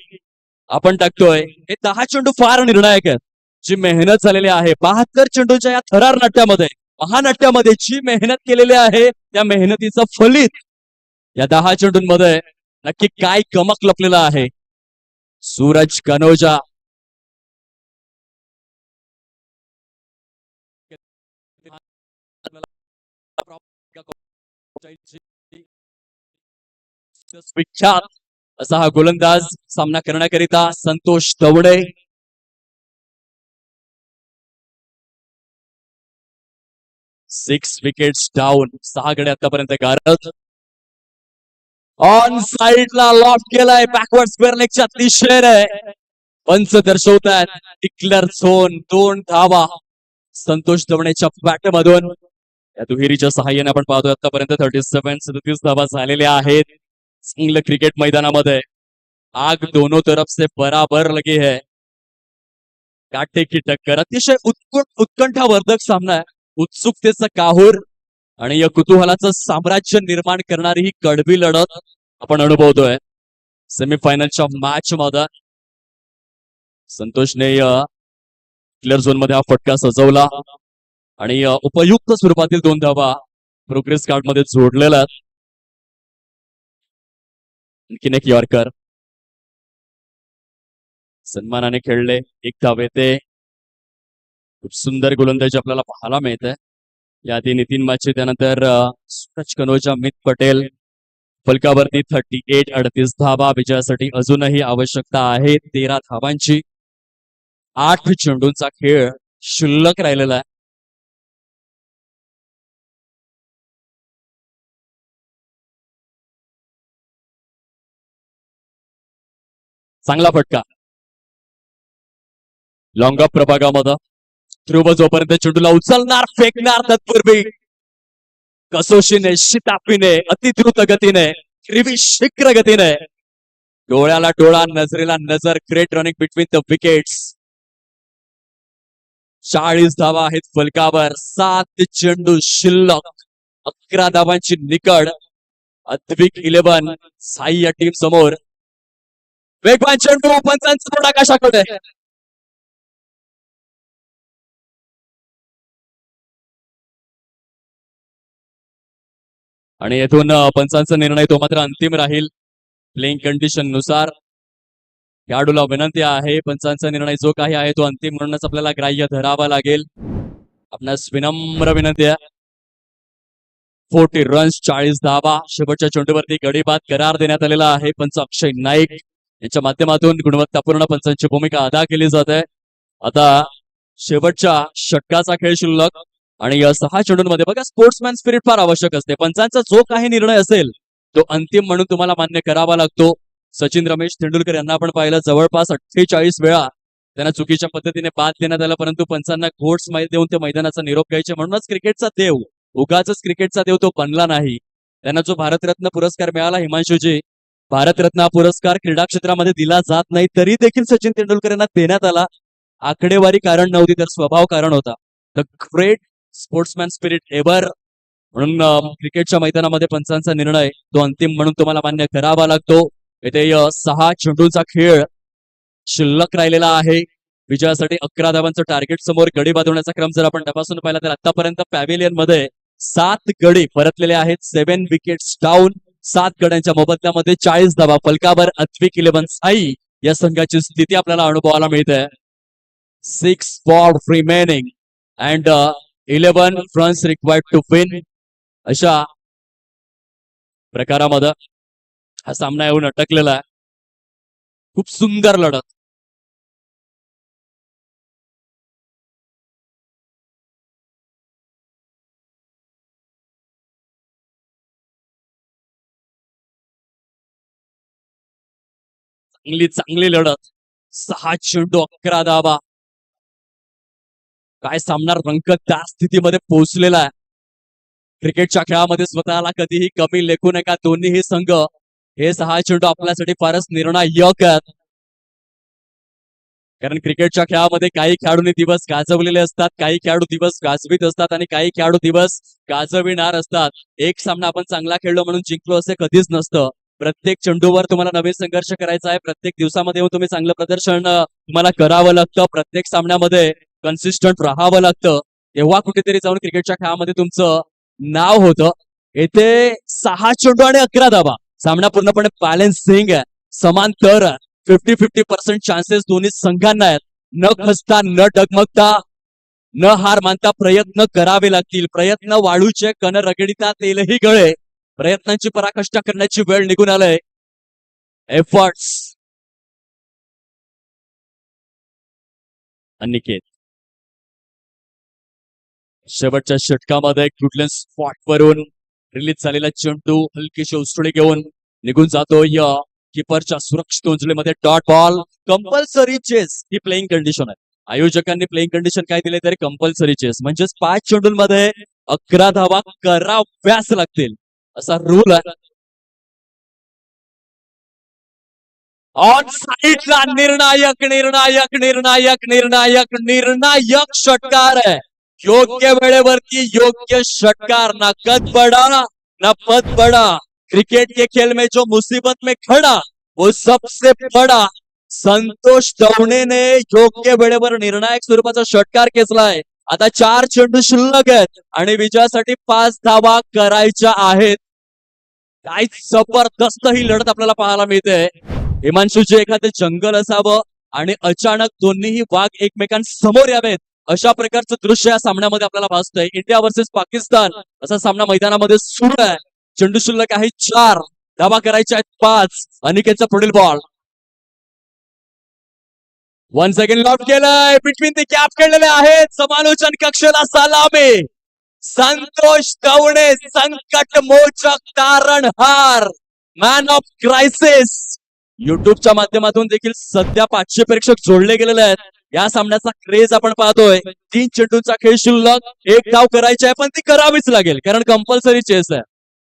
आपण टाकतोय. हे 10 चेंडू फार निर्णायक आहेत. जी मेहनत झालेली आहे 72 चेंडूच्या या थरार नाट्यामध्ये, महानाट्यामध्ये जी मेहनत केलेली आहे त्या मेहनतीचं फलित या 10 चेंडूंमध्ये नक्की काय कमक लपलेलं आहे. सूरज कनोजा विख्यात असा हा गोलंदाज सामना करण्याकरिता संतोष दवडे. 6 wickets down. 6 गडे आतापर्यंत गारद. ऑन साइडला लॉक केलाय बॅकवर्ड स्क्वेअर लेगच्या दिशेने. पंच दर्शवतात डिक्लेअर झोन. 2 धावा संतोष दवडेच्या बॅट मधून. या दुहेरीच्या सहाय्याने आपण पाहतोय आतापर्यंत 37 धावा झालेल्या आहेत. चांगलं क्रिकेट मैदानामध्ये आग दोनों तरफ से बराबर लगी है. काटे की टक्कर. अतिशय उत्कंठावर्धक सामना आहे. उत्सुकतेचा काहूर आणि या कुतूहलाचं साम्राज्य निर्माण करणारी ही कडवी लढत आपण अनुभवतोय. सेमीफायनलच्या मॅच मध्ये संतोषने क्लिअर झोन मध्ये हा फटका सजवला आणि उपयुक्त स्वरूपातील 2 धावा प्रोग्रेस कार्ड मध्ये जोडलेल्या. आणखीन एक यॉर्कर सन्मानाने खेळले. 1 धाव येते. खूप सुंदर गोलंदाजी आपल्याला पाहायला मिळते. याआधी नितीन माची, त्यानंतर सूरज कनोजा, मित पटेल. फलकावरती 38 धावा. विजयासाठी अजूनही आवश्यकता आहे 13 धावांची. 8 चेंडूंचा खेळ शिल्लक राहिलेला आहे. चांगला फटका लॉंग ऑफ प्रभागामध्ये. ध्रुव जोपर्यंत चेंडूला उचलणार, फेकणार तत्पूर्वी कसोशीने, शिताफीने, अतिद्रुत गतीने, शीघ्र गतीने, डोळ्याला डोळा, नजरेला नजर, great running between the wickets. 40 धावा आहेत फलकावर. 7 चेंडू शिल्लक. 11 धावांची निकड. अद्विक 11 साई या टीम समोर. वेगवान चेंडू पंचांचा बोट आकाशाकडे. आणि येथून पंचांचा निर्णय तो मात्र अंतिम राहील प्लेइंग कंडिशन नुसार. खेळाडूला विनंती आहे पंचांचा निर्णय जो काही आहे तो अंतिम म्हणूनच आपल्याला ग्राह्य धरावा लागेल. आपणास विनम्र विनंती आहे. 40 रन्स, 40 धावा. शेवटच्या चेंडूवरती गडीबाद करार देण्यात आलेला आहे. पंच अक्षय नाईक यांच्या माध्यमातून गुणवत्तापूर्ण पंचांची भूमिका अदा केली जाते. आता शेवटच्या षटकाचा खेळ शिल्लक आणि 6 चेंडूंमध्ये बघा स्पोर्ट्समॅन स्पिरिट फार आवश्यक असते. पंचांचा जो काही निर्णय असेल तो अंतिम म्हणून तुम्हाला मान्य करावा लागतो. सचिन रमेश तेंडुलकर यांना आपण पाहिलं जवळपास 48 वेळा त्यांना चुकीच्या पद्धतीने बाद देण्यात आला, परंतु पंचांना घोट्स देऊन ते मैदानाचा निरोप घ्यायचे. म्हणूनच क्रिकेटचा देव, उगाच क्रिकेटचा देव तो बनला नाही. त्यांना जो भारतरत्न पुरस्कार मिळाला, हिमांशुजी, भारतरत्न हा पुरस्कार क्रीडा क्षेत्रामध्ये दिला जात नाही तरी देखील सचिन तेंडुलकर यांना देण्यात आला. आकडेवारी कारण नव्हती तर स्वभाव कारण होता. The great sportsman spirit ever. म्हणून क्रिकेटच्या मैदानामध्ये पंचांचा निर्णय तो अंतिम म्हणून तुम्हाला मान्य करावा लागतो. येथे 6 चेंडूंचा खेळ शिल्लक राहिलेला आहे. विजयासाठी 11 धावांचं टार्गेट समोर. गडी बांधवण्याचा क्रम जर आपण तपासून पाहिला तर आतापर्यंत पॅव्हिलियन मध्ये 7 गडी परतलेले आहेत. 7 विकेट्स डाऊन. 7 गड्यांच्या मोबदल्यामध्ये 40 धावा. फलकावर अद्विक 11 साई या संघाची स्थिती आपल्याला अनुभवायला मिळते. 6 for remaining and 11 runs required to win. अशा प्रकारामध्ये हा सामना येऊन अटकलेला आहे. खूप सुंदर लढत. चांगली लढत. 6 चेंडू 11 धावा. काय सामना रंगतदार स्थितीमध्ये पोहोचलेला आहे. क्रिकेटच्या खेळामध्ये स्वतःला कधीही कमी लेखू नका. दोन्हीही संघ हे 6 चेंडू आपल्यासाठी फारच निर्णायक आहेत. कारण क्रिकेटच्या खेळामध्ये काही खेळाडूंनी दिवस गाजवलेले असतात, काही खेळाडू दिवस गाजवीत असतात आणि काही खेळाडू दिवस गाजविणार असतात. एक सामना आपण चांगला खेळलो म्हणून जिंकलो असे कधीच नसतं. प्रत्येक चेंडूवर तुम्हाला नवीन संघर्ष करायचा आहे. प्रत्येक दिवसामध्ये तुम्ही चांगलं प्रदर्शन तुम्हाला करावं लागतं. प्रत्येक सामन्यामध्ये कन्सिस्टंट राहावं लागतं. तेव्हा कुठेतरी जाऊन क्रिकेटच्या खेळामध्ये तुमचं नाव होतं. येथे 6 चेंडू आणि 11 धावा. सामना पूर्णपणे बॅलन्सिंग आहे, समांतर 50-50% चान्सेस दोन्ही संघांना आहेत. न खचता, न डगमगता, न हार मानता प्रयत्न करावे लागतील. प्रयत्न वाळूचे कण रगडिता तेलही गळे. प्रयत्नांची पराकाष्ठा करण्याची वेळ निघून आलंय. एफर्ट्स. अनिकेत शेवटच्या षटकामध्ये गुडलॅंड स्पॉट वरून रिलीज झालेला चेंडू हलकीशी उसळी घेऊन निघून जातोय. किपरच्या सुरक्षित उंचलीमध्ये डॉट बॉल. कंपल्सरी चेस ही प्लेइंग कंडिशन आहे. आयोजकांनी प्लेइंग कंडिशन काय दिले तरी कंपल्सरी चेस म्हणजेच 5 चेंडूंमध्ये 11 धावा कराव्याच लागतील असा रूल आहे. ऑन साईडला निर्णायक निर्णायक निर्णायक निर्णायक निर्णायक षटकार आहे. योग्य वेळेवरती योग्य षटकार. ना कद बड़ा ना पद बड़ा. क्रिकेट के खेल में जो मुसीबत में खड़ा वो सबसे बड़ा. संतोष दवणे ने योग्य वेळेवर निर्णायक स्वरूपाचा षटकार खेचलाय. आता 4 चेंडू शिल्लक आहेत आणि विजयासाठी 5 धावा करायच्या आहेत. काय जबरदस्त ही लढत आपल्याला पाहायला मिळते. हिमांशूचे एखादे जंगल असावं आणि अचानक दोन्हीही वाघ एकमेकांसमोर यावेत अशा प्रकारचं दृश्य या सामन्यामध्ये आपल्याला भासतंय. इंडिया वर्सेस पाकिस्तान असा सामना मैदानामध्ये सुरू आहे. चेंडू शिल्लक आहे 4, धावा करायच्या आहेत 5. अनिकेतचा पुढील बॉल वन सेकंड लॉक केलंय. बिटवीन दी कॅप खेळलेले आहेत. समालोचन कक्षेला सलामी. संतोष दवणे संकट मोचक तारणहार, मॅन ऑफ क्रायसिस. युट्यूबच्या माध्यमातून देखील सध्या 500 प्रेक्षक जोडले गेलेले आहेत. या सामन्याचा क्रेज आपण पाहतोय. 3 चेंडूंचा खेळ शिल्लक. 1 धाव करायची आहे पण ती करावीच लागेल कारण कंपल्सरी चेस आहे.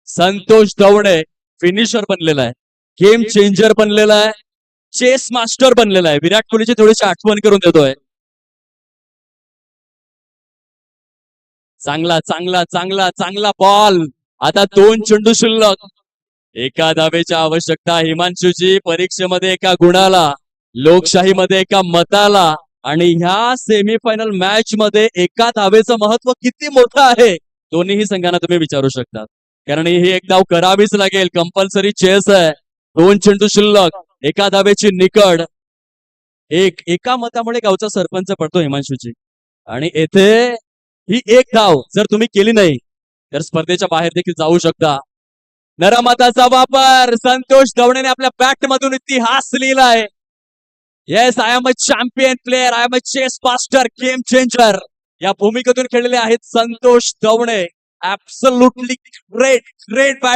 संतोष दवणे फिनिशर बनलेला आहे, गेम चेंजर बनलेला आहे, चेस मास्टर बनलेला आहे. विराट कोहलीची थोडीशी आठवण करून देतोय. चांगला चांगला चांगला चांगला बॉल. आता 2 चेंडू शिल्लक. एका धावेची आवश्यकता हिमांशूची. परीक्षेमध्ये एका गुणाला, लोकशाहीमध्ये एका मताला आणि ह्या सेमीफायनल मॅच मध्ये एका धावेचं महत्व किती मोठं आहे दोन्हीही संघांना तुम्ही विचारू शकता. कारण ही एक धाव करावीच लागेल. कंपल्सरी चेस आहे. 2 चेंडू शिल्लक, एका धावेची निकड. एका मतामुळे गावचा सरपंच पडतो हिमांशूची आणि येथे ही 1 धाव जर तुम्ही केली नाही तर स्पर्धेच्या बाहेर देखील जाऊ शकता. नरमताचा वापर. संतोष दवणेने आपल्या बॅट मधून इतिहास लिहिलाय. Yes, I am a champion player, I am a chess master, game changer या भूमिकेतून खेळलेले आहेत Santosh Davane. Absolutely great great bat.